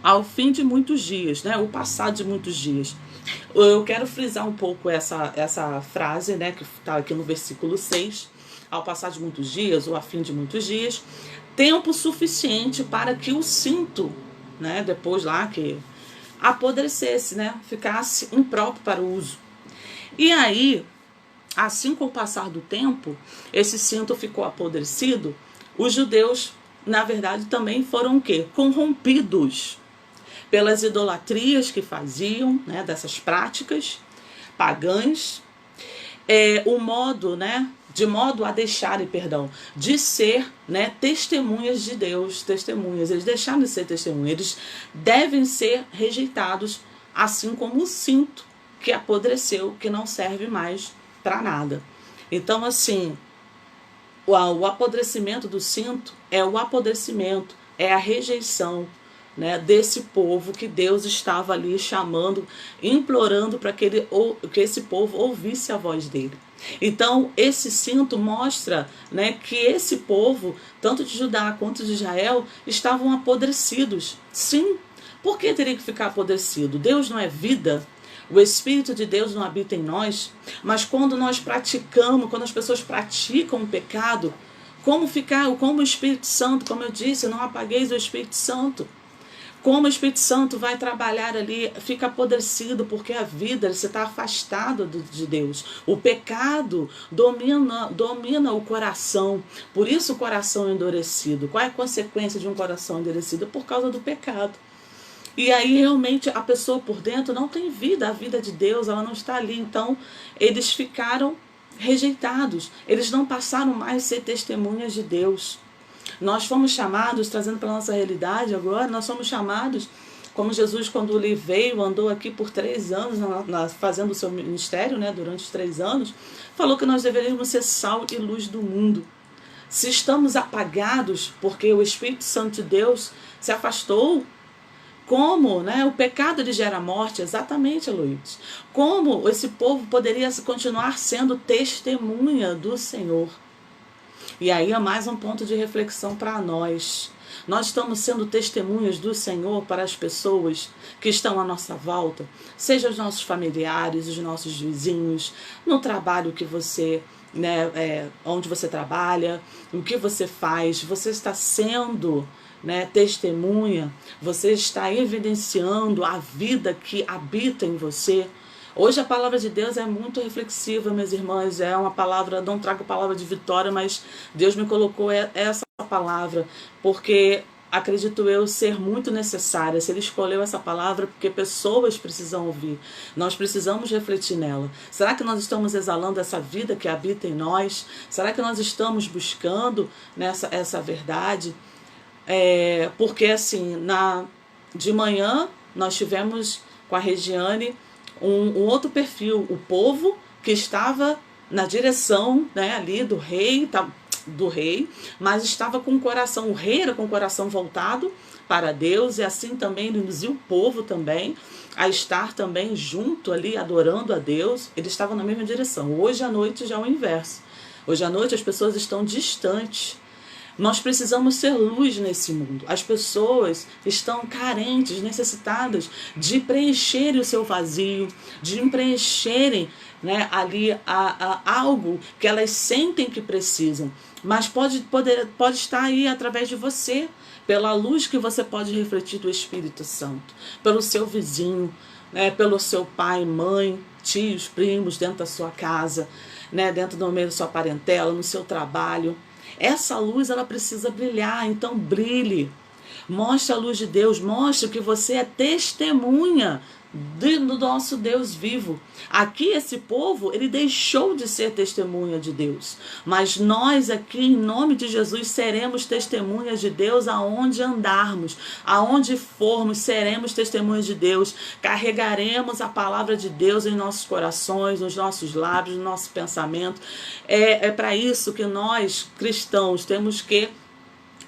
ao fim de muitos dias, né? O passado de muitos dias. Eu quero frisar um pouco essa frase, né? Que está aqui no versículo 6. Ao passar de muitos dias, ou a fim de muitos dias, tempo suficiente para que o cinto, né? Depois lá que apodrecesse, né? Ficasse impróprio para o uso. E aí, assim com o passar do tempo, esse cinto ficou apodrecido. Os judeus, na verdade, também foram o quê? Corrompidos pelas idolatrias que faziam, né, dessas práticas pagãs, o modo, né, de modo a deixarem, de ser, né, testemunhas de Deus, testemunhas. Eles deixaram de ser testemunhas, eles devem ser rejeitados, assim como o cinto que apodreceu, que não serve mais para nada. Então, assim, o apodrecimento do cinto é o apodrecimento, é a rejeição, né, desse povo que Deus estava ali chamando, implorando para que esse povo ouvisse a voz dele. Então, esse cinto mostra, né, que esse povo, tanto de Judá quanto de Israel, estavam apodrecidos. Sim, por que teria que ficar apodrecido? Deus não é vida? O Espírito de Deus não habita em nós? Mas quando nós praticamos, quando as pessoas praticam o pecado, como o Espírito Santo, como eu disse, não apagueis o Espírito Santo. Como o Espírito Santo vai trabalhar ali, fica apodrecido, porque a vida, você está afastado de Deus. O pecado domina o coração, por isso o coração é endurecido. Qual é a consequência de um coração endurecido? Por causa do pecado. E aí realmente a pessoa por dentro não tem vida, a vida de Deus, ela não está ali. Então eles ficaram rejeitados, eles não passaram mais a ser testemunhas de Deus. Nós fomos chamados, trazendo para a nossa realidade agora, nós somos chamados, como Jesus, quando ele veio, andou aqui por 3 anos, fazendo o seu ministério, né, durante os 3 anos, falou que nós deveríamos ser sal e luz do mundo. Se estamos apagados porque o Espírito Santo de Deus se afastou, como, né, o pecado ele gera morte, exatamente, Luiz. Como esse povo poderia continuar sendo testemunha do Senhor? E aí é mais um ponto de reflexão para nós. Nós estamos sendo testemunhas do Senhor para as pessoas que estão à nossa volta, seja os nossos familiares, os nossos vizinhos, no trabalho que você, né, onde você trabalha, o que você faz, você está sendo, né, testemunha, você está evidenciando a vida que habita em você. Hoje a palavra de Deus é muito reflexiva, minhas irmãs, é uma palavra, não trago palavra de vitória, mas Deus me colocou essa palavra, porque acredito eu ser muito necessária. Se Ele escolheu essa palavra, porque pessoas precisam ouvir, nós precisamos refletir nela. Será que nós estamos exalando essa vida que habita em nós? Será que nós estamos buscando essa verdade? Porque assim, de manhã nós tivemos com a Regiane um outro perfil, o povo que estava na direção, né, ali do rei, mas estava com o coração, o rei era com o coração voltado para Deus, e assim também ele induziu o povo também a estar também junto ali, adorando a Deus. Ele estava na mesma direção. Hoje à noite já é o inverso. Hoje à noite as pessoas estão distantes. Nós precisamos ser luz nesse mundo. As pessoas estão carentes, necessitadas de preencherem o seu vazio, de preencherem, né, ali algo que elas sentem que precisam. Mas pode estar aí através de você, pela luz que você pode refletir do Espírito Santo, pelo seu vizinho, né, pelo seu pai, mãe, tios, primos, dentro da sua casa, né, dentro do meio da sua parentela, no seu trabalho. Essa luz, ela precisa brilhar, então brilhe. Mostre a luz de Deus, mostre que você é testemunha do nosso Deus vivo. Aqui esse povo, ele deixou de ser testemunha de Deus, mas nós aqui, em nome de Jesus, seremos testemunhas de Deus aonde andarmos, aonde formos, seremos testemunhas de Deus, carregaremos a palavra de Deus em nossos corações, nos nossos lábios, no nosso pensamento. É para isso que nós, cristãos, temos que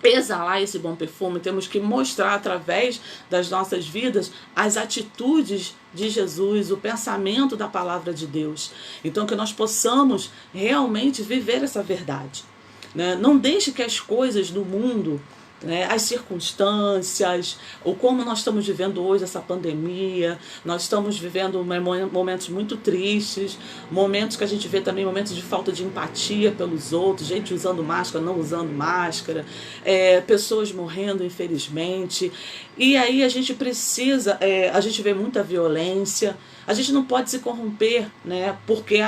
exalar esse bom perfume, temos que mostrar através das nossas vidas as atitudes de Jesus, o pensamento da palavra de Deus. Então que nós possamos realmente viver essa verdade, né? Não deixe que as coisas do mundo, né, as circunstâncias, ou como nós estamos vivendo hoje essa pandemia, nós estamos vivendo momentos muito tristes, momentos que a gente vê também momentos de falta de empatia pelos outros, gente usando máscara, não usando máscara, pessoas morrendo infelizmente, e aí a gente precisa, a gente vê muita violência. A gente não pode se corromper, né? Porque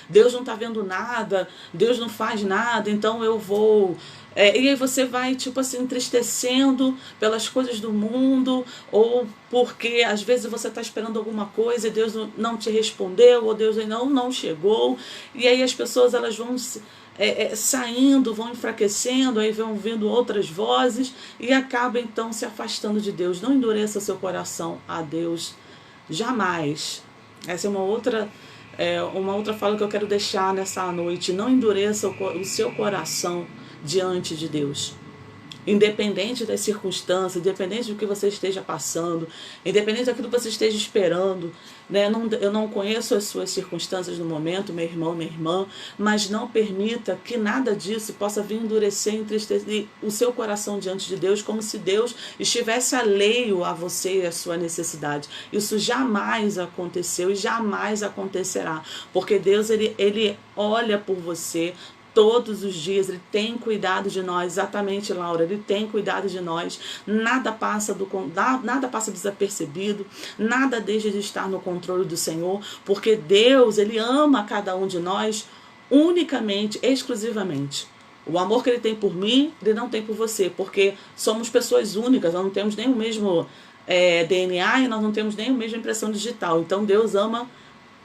Deus não está vendo nada, Deus não faz nada, então eu vou... e aí você vai, tipo assim, entristecendo pelas coisas do mundo, ou porque às vezes você está esperando alguma coisa e Deus não te respondeu, ou Deus não chegou, e aí as pessoas elas vão saindo, vão enfraquecendo, aí vão vindo outras vozes e acabam então se afastando de Deus. Não endureça seu coração a Deus, jamais. Essa é uma outra fala que eu quero deixar nessa noite. Não endureça o seu coração diante de Deus. Independente das circunstâncias, independente do que você esteja passando, independente daquilo que você esteja esperando, né? Eu não conheço as suas circunstâncias no momento, meu irmão, minha irmã, mas não permita que nada disso possa vir endurecer, entristecer o seu coração diante de Deus, como se Deus estivesse alheio a você e a sua necessidade. Isso jamais aconteceu e jamais acontecerá, porque Deus ele olha por você todos os dias, Ele tem cuidado de nós, exatamente, Laura, Ele tem cuidado de nós, nada passa desapercebido, nada deixa de estar no controle do Senhor, porque Deus, Ele ama cada um de nós unicamente, exclusivamente. O amor que Ele tem por mim, Ele não tem por você, porque somos pessoas únicas, nós não temos nem o mesmo DNA e nós não temos nem a mesma impressão digital, então Deus ama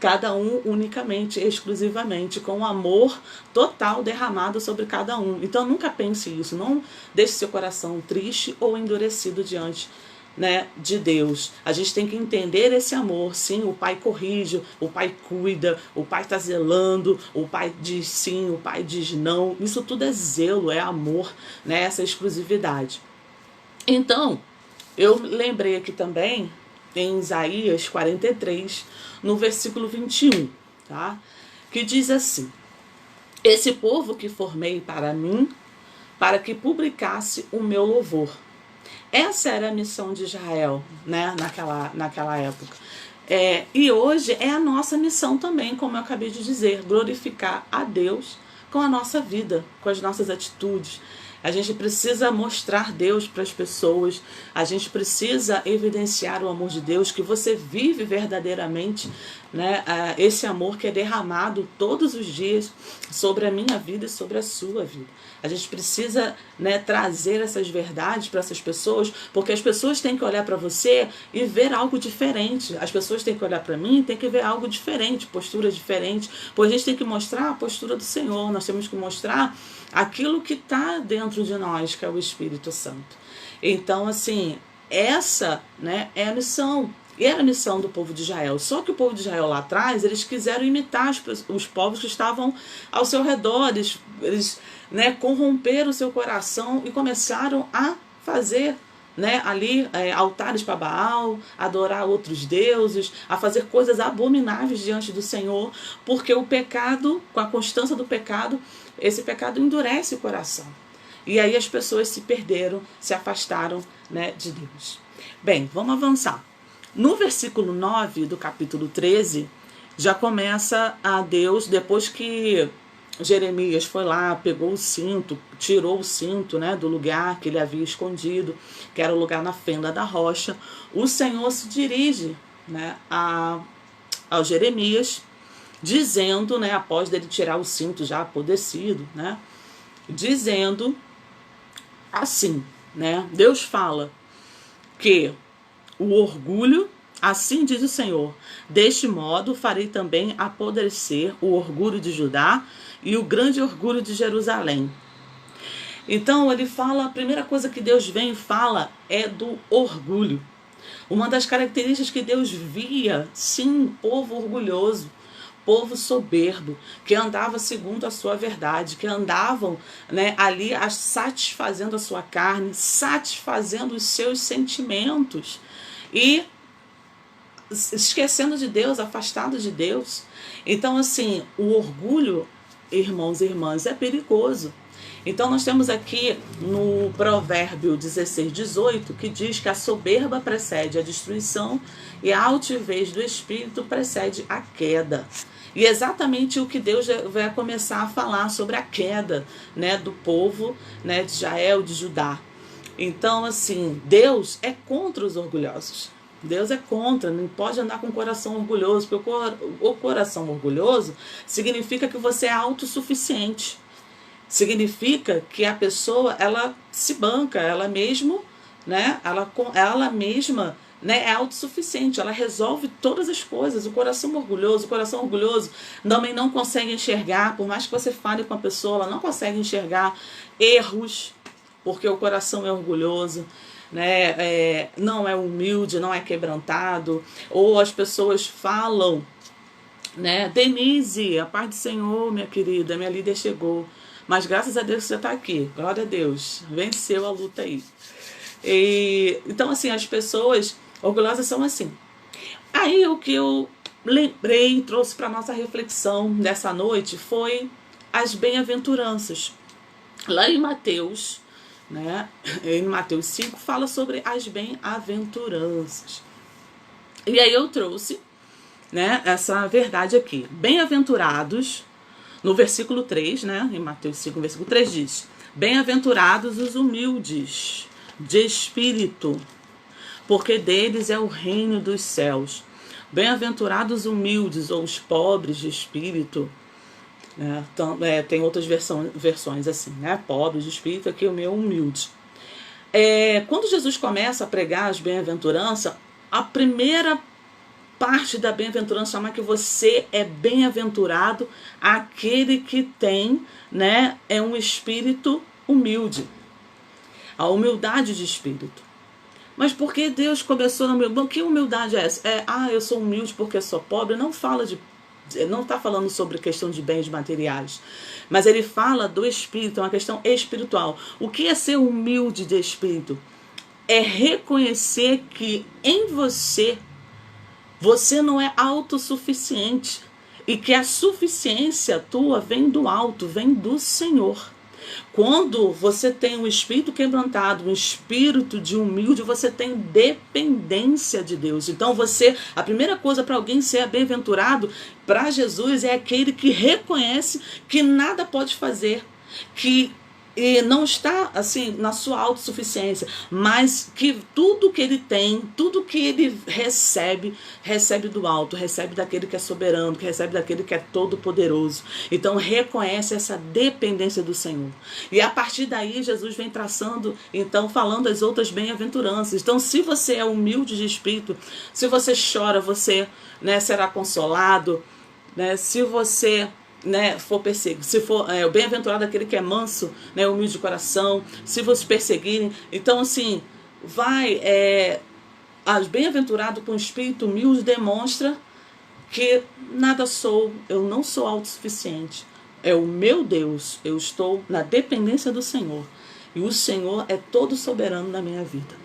cada um unicamente, exclusivamente, com amor total derramado sobre cada um. Então nunca pense isso, não deixe seu coração triste ou endurecido diante, né, de Deus. A gente tem que entender esse amor. Sim, o Pai corrige, o Pai cuida, o Pai está zelando, o Pai diz sim, o Pai diz não. Isso tudo é zelo, é amor, né, essa exclusividade. Então, eu lembrei aqui também em Isaías 43, no versículo 21, tá? Que diz assim: esse povo que formei para mim, para que publicasse o meu louvor. Essa era a missão de Israel, né? naquela época. E hoje é a nossa missão também, como eu acabei de dizer, glorificar a Deus com a nossa vida, com as nossas atitudes. A gente precisa mostrar Deus para as pessoas, a gente precisa evidenciar o amor de Deus, que você vive verdadeiramente, né, esse amor que é derramado todos os dias sobre a minha vida e sobre a sua vida. A gente precisa, né, trazer essas verdades para essas pessoas, porque as pessoas têm que olhar para você e ver algo diferente. As pessoas têm que olhar para mim e têm que ver algo diferente, postura diferente, pois a gente tem que mostrar a postura do Senhor, nós temos que mostrar aquilo que está dentro de nós, que é o Espírito Santo. Então, assim, essa, né, é a missão. E era a missão do povo de Israel. Só que o povo de Israel lá atrás, eles quiseram imitar os povos que estavam ao seu redor. Eles né, corromperam o seu coração e começaram a fazer, né, ali altares para Baal, adorar outros deuses, a fazer coisas abomináveis diante do Senhor, porque o pecado, com a constância do pecado, esse pecado endurece o coração. E aí as pessoas se perderam, se afastaram, né, de Deus. Bem, vamos avançar. No versículo 9 do capítulo 13, já começa a Deus, depois que Jeremias foi lá, pegou o cinto, tirou o cinto, né, do lugar que ele havia escondido, que era o lugar na fenda da rocha, o Senhor se dirige, né, ao Jeremias, dizendo, né, após dele tirar o cinto já apodrecido, né, dizendo assim, né, Deus fala que o orgulho, assim diz o Senhor, deste modo farei também apodrecer o orgulho de Judá e o grande orgulho de Jerusalém. Então ele fala, a primeira coisa que Deus vem e fala é do orgulho. Uma das características que Deus via, sim, povo orgulhoso, povo soberbo, que andava segundo a sua verdade, que andavam, né, ali satisfazendo a sua carne, satisfazendo os seus sentimentos e esquecendo de Deus, afastado de Deus. Então, assim, o orgulho, irmãos e irmãs, é perigoso. Então nós temos aqui no Provérbio 16:18 que diz que a soberba precede a destruição e a altivez do espírito precede a queda. E exatamente o que Deus vai começar a falar sobre a queda, né, do povo, né, de Israel, de Judá. Então, assim, Deus é contra os orgulhosos. Deus é contra, não pode andar com o coração orgulhoso, porque o coração orgulhoso significa que você é autossuficiente. Significa que a pessoa, ela se banca, ela mesma, né, ela mesma, né, é autossuficiente, ela resolve todas as coisas. O coração orgulhoso também não consegue enxergar, por mais que você fale com a pessoa, ela não consegue enxergar erros, porque o coração é orgulhoso, né, não é humilde, não é quebrantado. Ou as pessoas falam, né, Denise, a paz do Senhor, minha querida, minha líder chegou. Mas graças a Deus você está aqui. Glória a Deus. Venceu a luta aí. Então, assim, as pessoas orgulhosas são assim. Aí o que eu lembrei e trouxe para nossa reflexão dessa noite foi as bem-aventuranças. Lá em Mateus, né, em Mateus 5, fala sobre as bem-aventuranças. E aí eu trouxe, né, essa verdade aqui. Bem-aventurados. No versículo 3, né, em Mateus 5, versículo 3 diz: bem-aventurados os humildes de espírito, porque deles é o reino dos céus. Bem-aventurados os humildes ou os pobres de espírito. Tem outras versões assim, né? Pobres de espírito, aqui o meu humilde. Quando Jesus começa a pregar as bem-aventuranças, a primeira parte da bem-aventurança chama que você é bem-aventurado aquele que tem, né, é um espírito humilde. A humildade de espírito. Mas por que Deus começou na humildade? Que humildade é essa? Eu sou humilde porque sou pobre. Não está falando sobre questão de bens materiais. Mas ele fala do espírito, é uma questão espiritual. O que é ser humilde de espírito? É reconhecer que em você não é autossuficiente e que a suficiência tua vem do alto, vem do Senhor. Quando você tem um espírito quebrantado, um espírito de humilde, você tem dependência de Deus. Então a primeira coisa para alguém ser bem-aventurado, para Jesus, é aquele que reconhece que nada pode fazer, que não está assim na sua autossuficiência, mas que tudo que ele tem, tudo que ele recebe do alto, recebe daquele que é soberano, que recebe daquele que é todo poderoso. Então reconhece essa dependência do Senhor. E a partir daí Jesus vem traçando, então falando as outras bem-aventuranças. Então se você é humilde de espírito, se você chora, você, né, será consolado, né? Se você, né, for perseguido, se for o bem-aventurado aquele que é manso, né, humilde de coração, se vos perseguirem. Então assim, as bem-aventurado com espírito humilde demonstra que nada sou, eu não sou autossuficiente, é o meu Deus, eu estou na dependência do Senhor, e o Senhor é todo soberano na minha vida.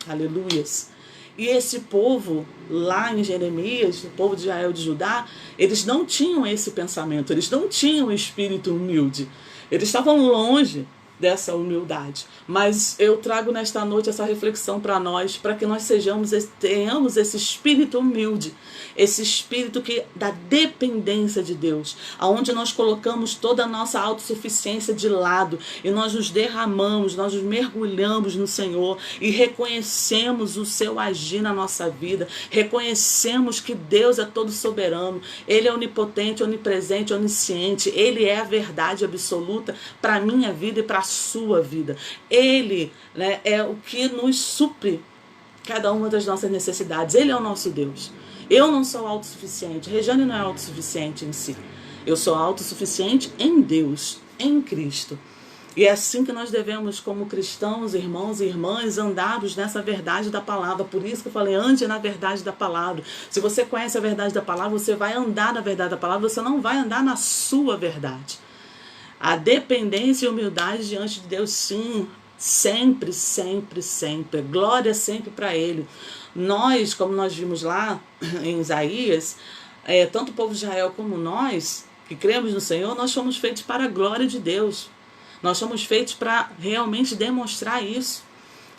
Aleluias. E esse povo, lá em Jeremias, o povo de Israel, de Judá, eles não tinham esse pensamento, eles não tinham espírito humilde. Eles estavam longe, dessa humildade. Mas eu trago nesta noite essa reflexão para nós, para que nós tenhamos esse espírito humilde, esse espírito da dependência de Deus, aonde nós colocamos toda a nossa autossuficiência de lado e nós nos derramamos, nós nos mergulhamos no Senhor e reconhecemos o seu agir na nossa vida, reconhecemos que Deus é todo soberano, Ele é onipotente, onipresente, onisciente, Ele é a verdade absoluta para a minha vida e para a sua vida. Ele, né, é o que nos supre cada uma das nossas necessidades. Ele é o nosso Deus. Eu não sou autossuficiente. Regiane não é autossuficiente em si. Eu sou autossuficiente em Deus, em Cristo. E é assim que nós devemos, como cristãos, irmãos e irmãs, andarmos nessa verdade da palavra. Por isso que eu falei, ande na verdade da palavra. Se você conhece a verdade da palavra, você vai andar na verdade da palavra, você não vai andar na sua verdade. A dependência e humildade diante de Deus, sim, sempre, sempre, sempre. Glória sempre para Ele. Nós, como nós vimos lá em Isaías, tanto o povo de Israel como nós, que cremos no Senhor, nós fomos feitos para a glória de Deus. Nós somos feitos para realmente demonstrar isso.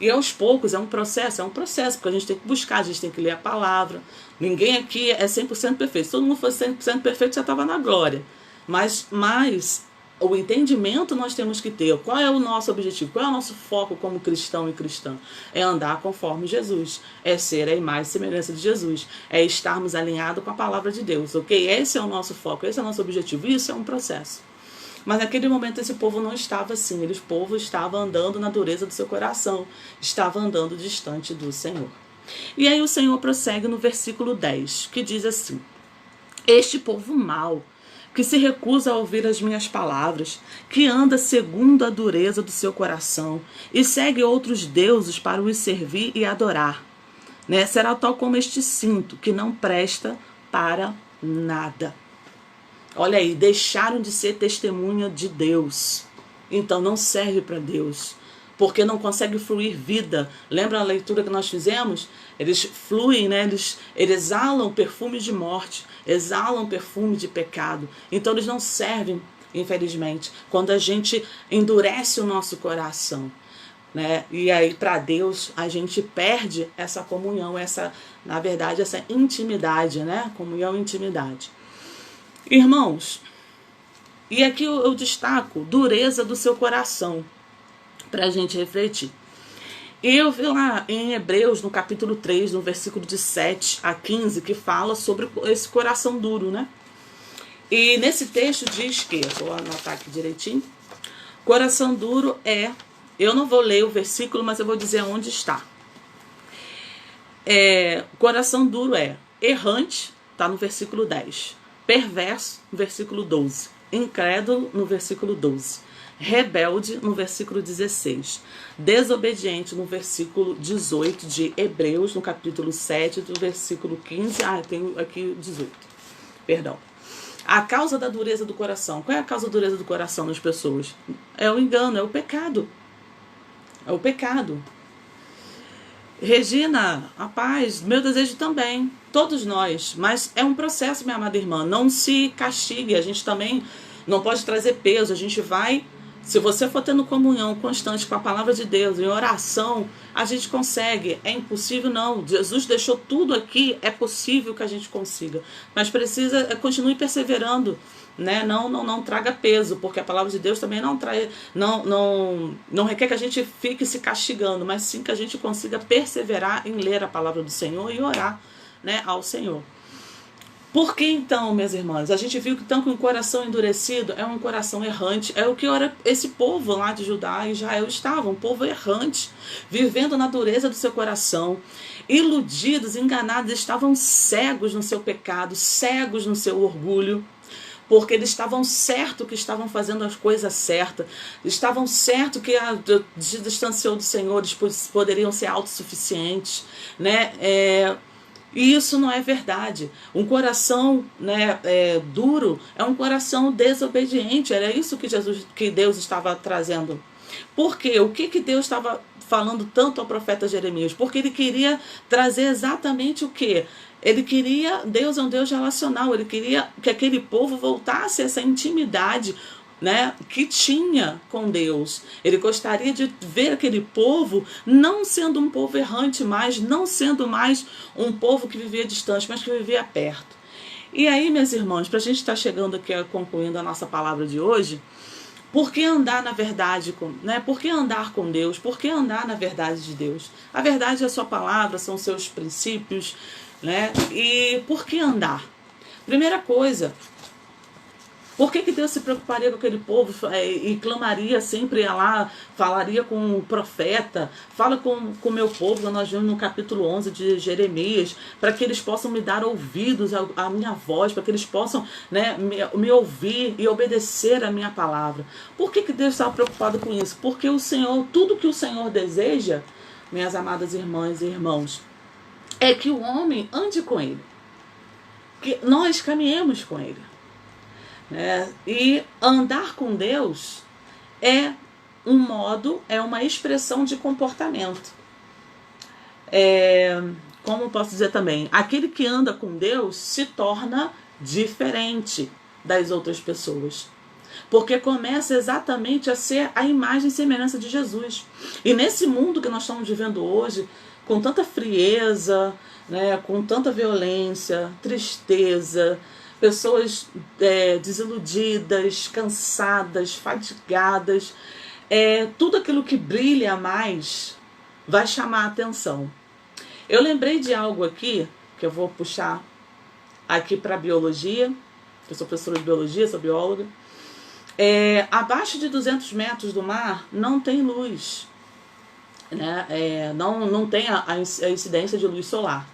E aos poucos, é um processo, porque a gente tem que buscar, a gente tem que ler a palavra. Ninguém aqui é 100% perfeito. Se todo mundo fosse 100% perfeito, já estava na glória. Mas o entendimento nós temos que ter. Qual é o nosso objetivo? Qual é o nosso foco como cristão e cristã? É andar conforme Jesus. É ser a imagem e semelhança de Jesus. É estarmos alinhados com a palavra de Deus, ok? Esse é o nosso foco, esse é o nosso objetivo. Isso é um processo. Mas naquele momento esse povo não estava assim. O povo estava andando na dureza do seu coração. Estava andando distante do Senhor. E aí o Senhor prossegue no versículo 10, que diz assim: este povo mau, que se recusa a ouvir as minhas palavras, que anda segundo a dureza do seu coração e segue outros deuses para os servir e adorar, né? Será tal como este cinto, que não presta para nada. Olha aí, deixaram de ser testemunha de Deus. Então não serve para Deus, porque não consegue fluir vida. Lembra a leitura que nós fizemos? Eles fluem, né? Eles exalam perfume de morte, exalam perfume de pecado. Então eles não servem, infelizmente, quando a gente endurece o nosso coração, né? E aí para Deus a gente perde essa comunhão, na verdade, essa intimidade, né? Comunhão e intimidade. Irmãos, e aqui eu destaco dureza do seu coração, para a gente refletir. Eu vi lá em Hebreus, no capítulo 3, no versículo de 7 a 15, que fala sobre esse coração duro, né? E nesse texto diz que, eu vou anotar aqui direitinho, coração duro eu não vou ler o versículo, mas eu vou dizer onde está. Coração duro errante, está no versículo 10. Perverso, no versículo 12. Incrédulo, no versículo 12. Rebelde, no versículo 16. Desobediente, no versículo 18 de Hebreus, no capítulo 7, do versículo 15. Tem aqui 18. Perdão. A causa da dureza do coração. Qual é a causa da dureza do coração das pessoas? É o engano, é o pecado. É o pecado. Regina, a paz, meu desejo também, todos nós, mas é um processo, minha amada irmã, não se castigue, a gente também não pode trazer peso, a gente vai, se você for tendo comunhão constante com a palavra de Deus, em oração, a gente consegue, é impossível não, Jesus deixou tudo aqui, é possível que a gente consiga, mas continue perseverando, né? Não traga peso, porque a palavra de Deus também não requer que a gente fique se castigando, mas sim que a gente consiga perseverar em ler a palavra do Senhor e orar, né, ao Senhor. Por que então, minhas irmãs? A gente viu que então que um coração endurecido é um coração errante, é o que esse povo lá de Judá e Israel estava, um povo errante, vivendo na dureza do seu coração, iludidos, enganados, estavam cegos no seu pecado, cegos no seu orgulho, porque eles estavam certos que estavam fazendo as coisas certas, estavam certos que se distanciou do Senhor, eles poderiam ser autossuficientes, né? E isso não é verdade. Um coração, né, duro é um coração desobediente. Era isso que Deus estava trazendo. Por quê? O que Deus estava falando tanto ao profeta Jeremias? Porque ele queria trazer exatamente o quê? Deus é um Deus relacional, ele queria que aquele povo voltasse a essa intimidade né, que tinha com Deus. Ele gostaria de ver aquele povo não sendo um povo errante mais, não sendo mais um povo que vivia distante, mas que vivia perto. E aí, meus irmãos, para a gente estar chegando aqui, concluindo a nossa palavra de hoje, por que andar na verdade, né? Por que andar com Deus? Por que andar na verdade de Deus? A verdade é a sua palavra, são seus princípios, né? E por que andar? Primeira coisa, por que Deus se preocuparia com aquele povo e clamaria sempre lá, falaria com o profeta, fala com o meu povo, que nós vemos no capítulo 11 de Jeremias, para que eles possam me dar ouvidos à minha voz, para que eles possam, né, me ouvir e obedecer a minha palavra. Por que Deus estava preocupado com isso? Porque o Senhor, tudo que o Senhor deseja, minhas amadas irmãs e irmãos, é que o homem ande com Ele, que nós caminhemos com Ele. E andar com Deus é um modo, é uma expressão de comportamento. Como posso dizer também, aquele que anda com Deus se torna diferente das outras pessoas, porque começa exatamente a ser a imagem e semelhança de Jesus. E nesse mundo que nós estamos vivendo hoje, com tanta frieza, né, com tanta violência, tristeza, pessoas desiludidas, cansadas, fatigadas, tudo aquilo que brilha mais vai chamar a atenção. Eu lembrei de algo aqui, que eu vou puxar aqui para a biologia, eu sou professora de biologia, sou bióloga. Abaixo de 200 metros do mar não tem luz, né? Não tem a incidência de luz solar,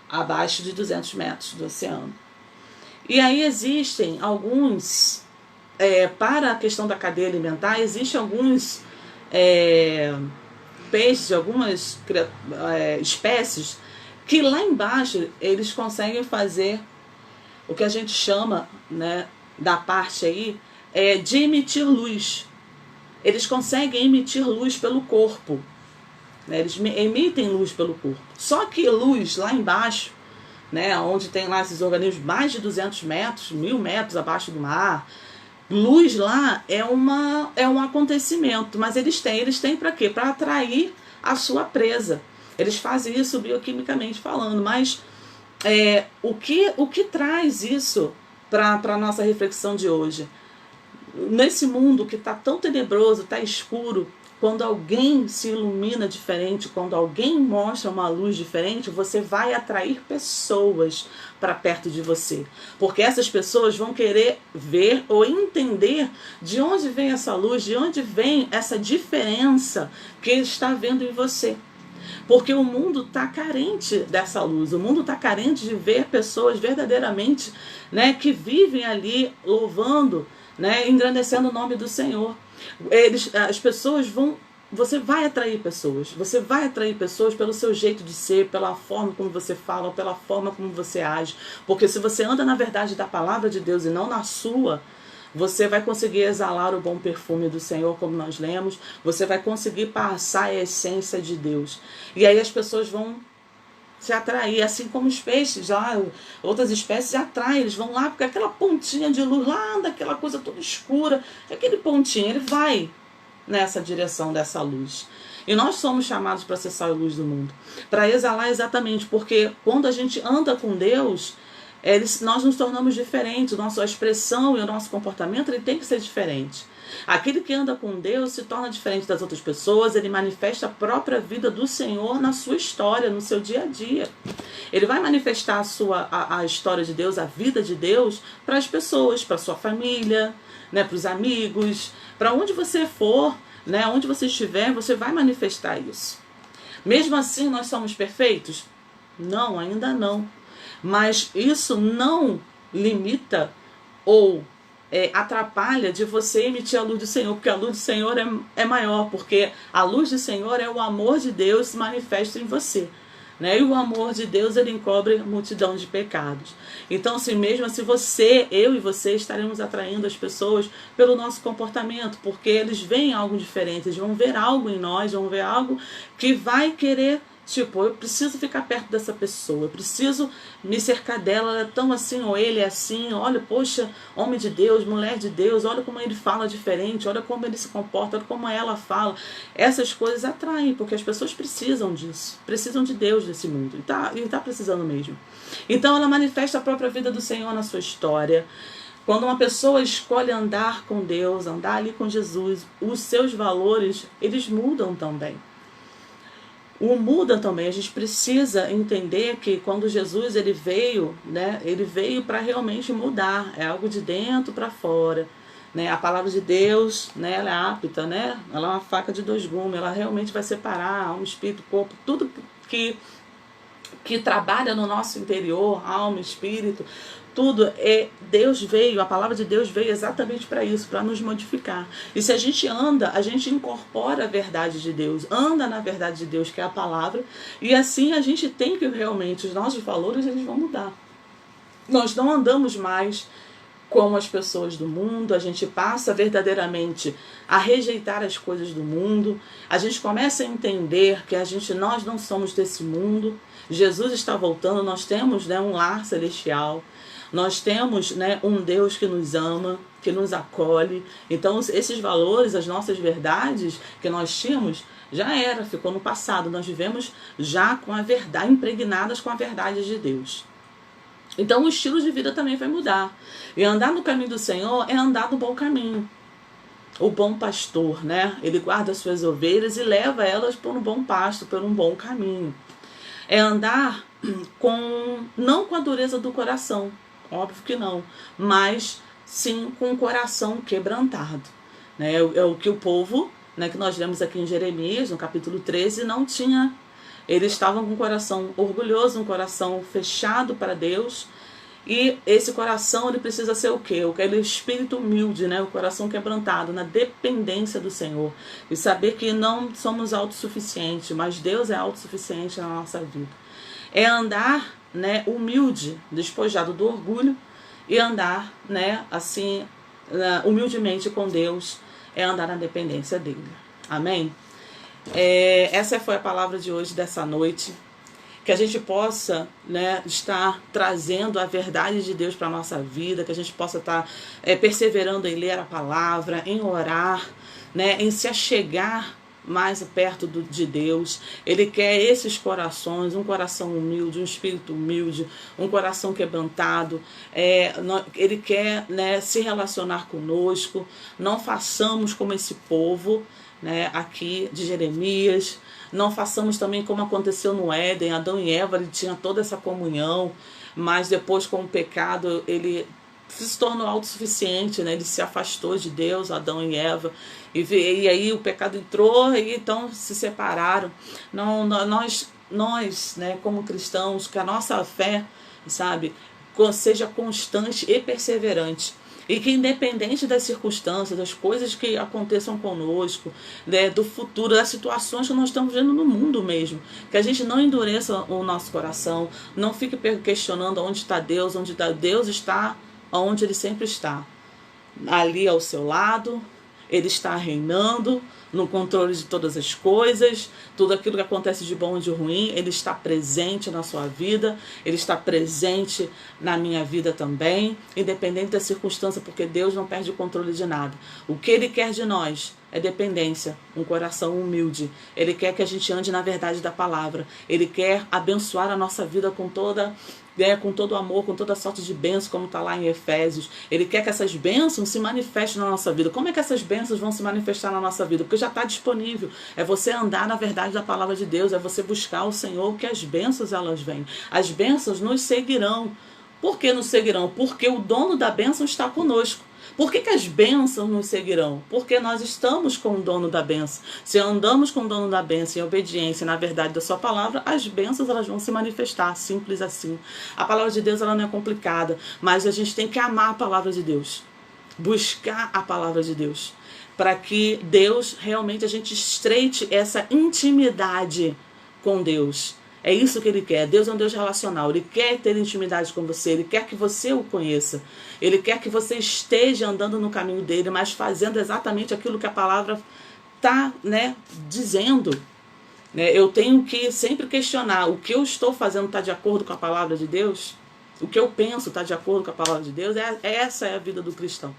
abaixo de 200 metros do oceano. E aí existem alguns, para a questão da cadeia alimentar, existem alguns peixes, algumas espécies, que lá embaixo eles conseguem fazer o que a gente chama, né, da parte aí, de emitir luz. Eles conseguem emitir luz pelo corpo, né? Eles emitem luz pelo corpo. Só que luz lá embaixo, né, onde tem lá esses organismos mais de 200 metros, 1000 metros abaixo do mar, luz lá é um acontecimento, mas eles têm para quê? Para atrair a sua presa. Eles fazem isso bioquimicamente falando, mas o que traz isso para a nossa reflexão de hoje? Nesse mundo que está tão tenebroso, está escuro, quando alguém se ilumina diferente, quando alguém mostra uma luz diferente, você vai atrair pessoas para perto de você. Porque essas pessoas vão querer ver ou entender de onde vem essa luz, de onde vem essa diferença que está vendo em você. Porque o mundo está carente dessa luz, o mundo está carente de ver pessoas verdadeiramente, né, que vivem ali louvando, né, engrandecendo o nome do Senhor. As pessoas você vai atrair pessoas pelo seu jeito de ser, pela forma como você fala, pela forma como você age, porque se você anda na verdade da palavra de Deus e não na sua, você vai conseguir exalar o bom perfume do Senhor, como nós lemos, você vai conseguir passar a essência de Deus, e aí as pessoas vão se atrair, assim como os peixes, lá, outras espécies atraem, eles vão lá, porque aquela pontinha de luz lá, daquela coisa toda escura, aquele pontinho, ele vai nessa direção dessa luz. E nós somos chamados para ser sal e luz do mundo, para exalar exatamente, porque quando a gente anda com Deus, nós nos tornamos diferentes, nossa expressão e o nosso comportamento ele tem que ser diferente. Aquele que anda com Deus se torna diferente das outras pessoas, ele manifesta a própria vida do Senhor na sua história, no seu dia a dia. Ele vai manifestar a história de Deus, a vida de Deus para as pessoas, para a sua família, né, para os amigos, para onde você for, né, onde você estiver, você vai manifestar isso. Mesmo assim, nós somos perfeitos? Não, ainda não. Mas isso não limita ou atrapalha de você emitir a luz do Senhor, porque a luz do Senhor é maior, porque a luz do Senhor é o amor de Deus se manifesta em você, né? E o amor de Deus ele encobre multidão de pecados. Então, assim, mesmo assim, eu e você estaremos atraindo as pessoas pelo nosso comportamento, porque eles veem algo diferente, eles vão ver algo em nós, vão ver algo que vai querer Tipo, eu preciso ficar perto dessa pessoa, eu preciso me cercar dela, ela é tão assim, ou ele é assim, olha, poxa, homem de Deus, mulher de Deus, olha como ele fala diferente, olha como ele se comporta, olha como ela fala. Essas coisas atraem, porque as pessoas precisam disso, precisam de Deus nesse mundo, e tá precisando mesmo. Então ela manifesta a própria vida do Senhor na sua história. Quando uma pessoa escolhe andar com Deus, andar ali com Jesus, os seus valores, eles mudam também. Muda também. A gente precisa entender que quando Jesus ele veio, né, ele veio para realmente mudar. É algo de dentro para fora. Né? A palavra de Deus, né, ela é apta, né? Ela é uma faca de dois gumes. Ela realmente vai separar alma, espírito, corpo, tudo que trabalha no nosso interior, alma, espírito, tudo Deus veio, a palavra de Deus veio exatamente para isso, para nos modificar. E se a gente anda, a gente incorpora a verdade de Deus, anda na verdade de Deus, que é a palavra, e assim a gente tem que realmente, os nossos valores, eles vão mudar. Nós não andamos mais como as pessoas do mundo, a gente passa verdadeiramente a rejeitar as coisas do mundo, a gente começa a entender que nós não somos desse mundo, Jesus está voltando, nós temos, né, um lar celestial, nós temos, né, um Deus que nos ama, que nos acolhe. Então esses valores, as nossas verdades que nós tínhamos, ficou no passado. Nós vivemos já com a verdade, impregnadas com a verdade de Deus. Então o estilo de vida também vai mudar. E andar no caminho do Senhor é andar no bom caminho. O bom pastor, né? Ele guarda as suas ovelhas e leva elas por um bom pasto, por um bom caminho. É andar não com a dureza do coração, óbvio que não, mas sim com o coração quebrantado. Né? É o que o povo, né, que nós lemos aqui em Jeremias, no capítulo 13, não tinha. Eles estavam com o coração orgulhoso, um coração fechado para Deus. E esse coração, ele precisa ser o quê? Aquele espírito humilde, né? O coração quebrantado, na dependência do Senhor. E saber que não somos autossuficientes, mas Deus é autossuficiente na nossa vida. É andar, né, humilde, despojado do orgulho, e andar, né, assim, humildemente com Deus, é andar na dependência dele. Amém? Essa foi a palavra de hoje, dessa noite. Que a gente possa, né, estar trazendo a verdade de Deus para a nossa vida, que a gente possa estar perseverando em ler a palavra, em orar, né, em se achegar mais perto de Deus. Ele quer esses corações, um coração humilde, um espírito humilde, um coração quebrantado. Ele quer, né, se relacionar conosco. Não façamos como esse povo, né, aqui de Jeremias. Não façamos também como aconteceu no Éden. Adão e Eva, ele tinha toda essa comunhão, mas depois com o pecado ele se tornou autossuficiente, né? Ele se afastou de Deus, Adão e Eva, e aí o pecado entrou e então se separaram. Nós, né, como cristãos, que a nossa fé, sabe, seja constante e perseverante. E que independente das circunstâncias, das coisas que aconteçam conosco, né, do futuro, das situações que nós estamos vendo no mundo mesmo, que a gente não endureça o nosso coração, não fique questionando onde está Deus, Deus está onde Ele sempre está. Ali ao seu lado, Ele está reinando, no controle de todas as coisas, tudo aquilo que acontece de bom e de ruim, Ele está presente na sua vida, Ele está presente na minha vida também, independente da circunstância, porque Deus não perde o controle de nada. O que Ele quer de nós é dependência, um coração humilde. Ele quer que a gente ande na verdade da palavra. Ele quer abençoar a nossa vida com todo amor, com toda sorte de bênçãos, como está lá em Efésios. Ele quer que essas bênçãos se manifestem na nossa vida. Como é que essas bênçãos vão se manifestar na nossa vida? Porque já está disponível. É você andar na verdade da palavra de Deus, é você buscar o Senhor, que as bênçãos elas vêm. As bênçãos nos seguirão. Por que nos seguirão? Porque o dono da bênção está conosco. Por que as bênçãos nos seguirão? Porque nós estamos com o dono da bênção. Se andamos com o dono da bênção em obediência, na verdade da sua palavra, as bênçãos elas vão se manifestar, simples assim. A palavra de Deus ela não é complicada, mas a gente tem que amar a palavra de Deus. Buscar a palavra de Deus. Para que Deus, realmente, a gente estreite essa intimidade com Deus. É isso que Ele quer. Deus é um Deus relacional. Ele quer ter intimidade com você. Ele quer que você o conheça. Ele quer que você esteja andando no caminho dele, mas fazendo exatamente aquilo que a palavra está, né, dizendo. né? Eu tenho que sempre questionar: o que eu estou fazendo está de acordo com a palavra de Deus? O que eu penso está de acordo com a palavra de Deus? Essa é a vida do cristão.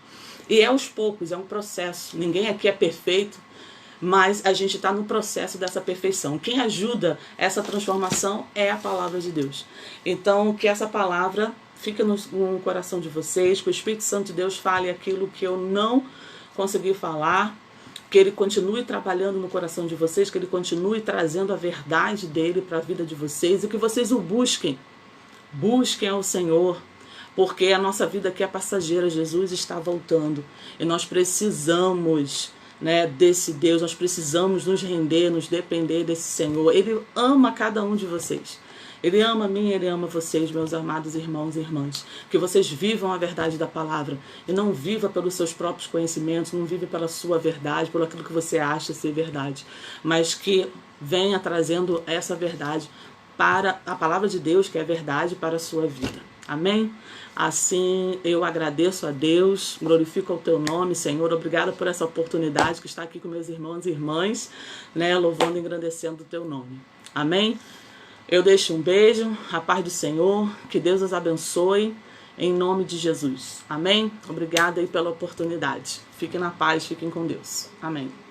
E é aos poucos, é um processo. Ninguém aqui é perfeito, mas a gente está no processo dessa perfeição. Quem ajuda essa transformação é a palavra de Deus. Então, que essa palavra fique no coração de vocês, que o Espírito Santo de Deus fale aquilo que eu não consegui falar, que ele continue trabalhando no coração de vocês, que ele continue trazendo a verdade dele para a vida de vocês e que vocês o busquem. Busquem ao Senhor, porque a nossa vida aqui é passageira. Jesus está voltando e nós precisamos, né, desse Deus, nós precisamos nos render, nos depender desse Senhor. Ele ama cada um de vocês. Ele ama a mim, ele ama vocês, meus amados irmãos e irmãs. Que vocês vivam a verdade da palavra e não viva pelos seus próprios conhecimentos, não vive pela sua verdade, por aquilo que você acha ser verdade, mas que venha trazendo essa verdade para a palavra de Deus, que é verdade, para a sua vida. Amém? Assim, eu agradeço a Deus, glorifico o teu nome, Senhor. Obrigada por essa oportunidade que está aqui com meus irmãos e irmãs, né, louvando e engrandecendo o teu nome. Amém? Eu deixo um beijo, a paz do Senhor, que Deus os abençoe, em nome de Jesus. Amém? Obrigada aí pela oportunidade. Fiquem na paz, fiquem com Deus. Amém.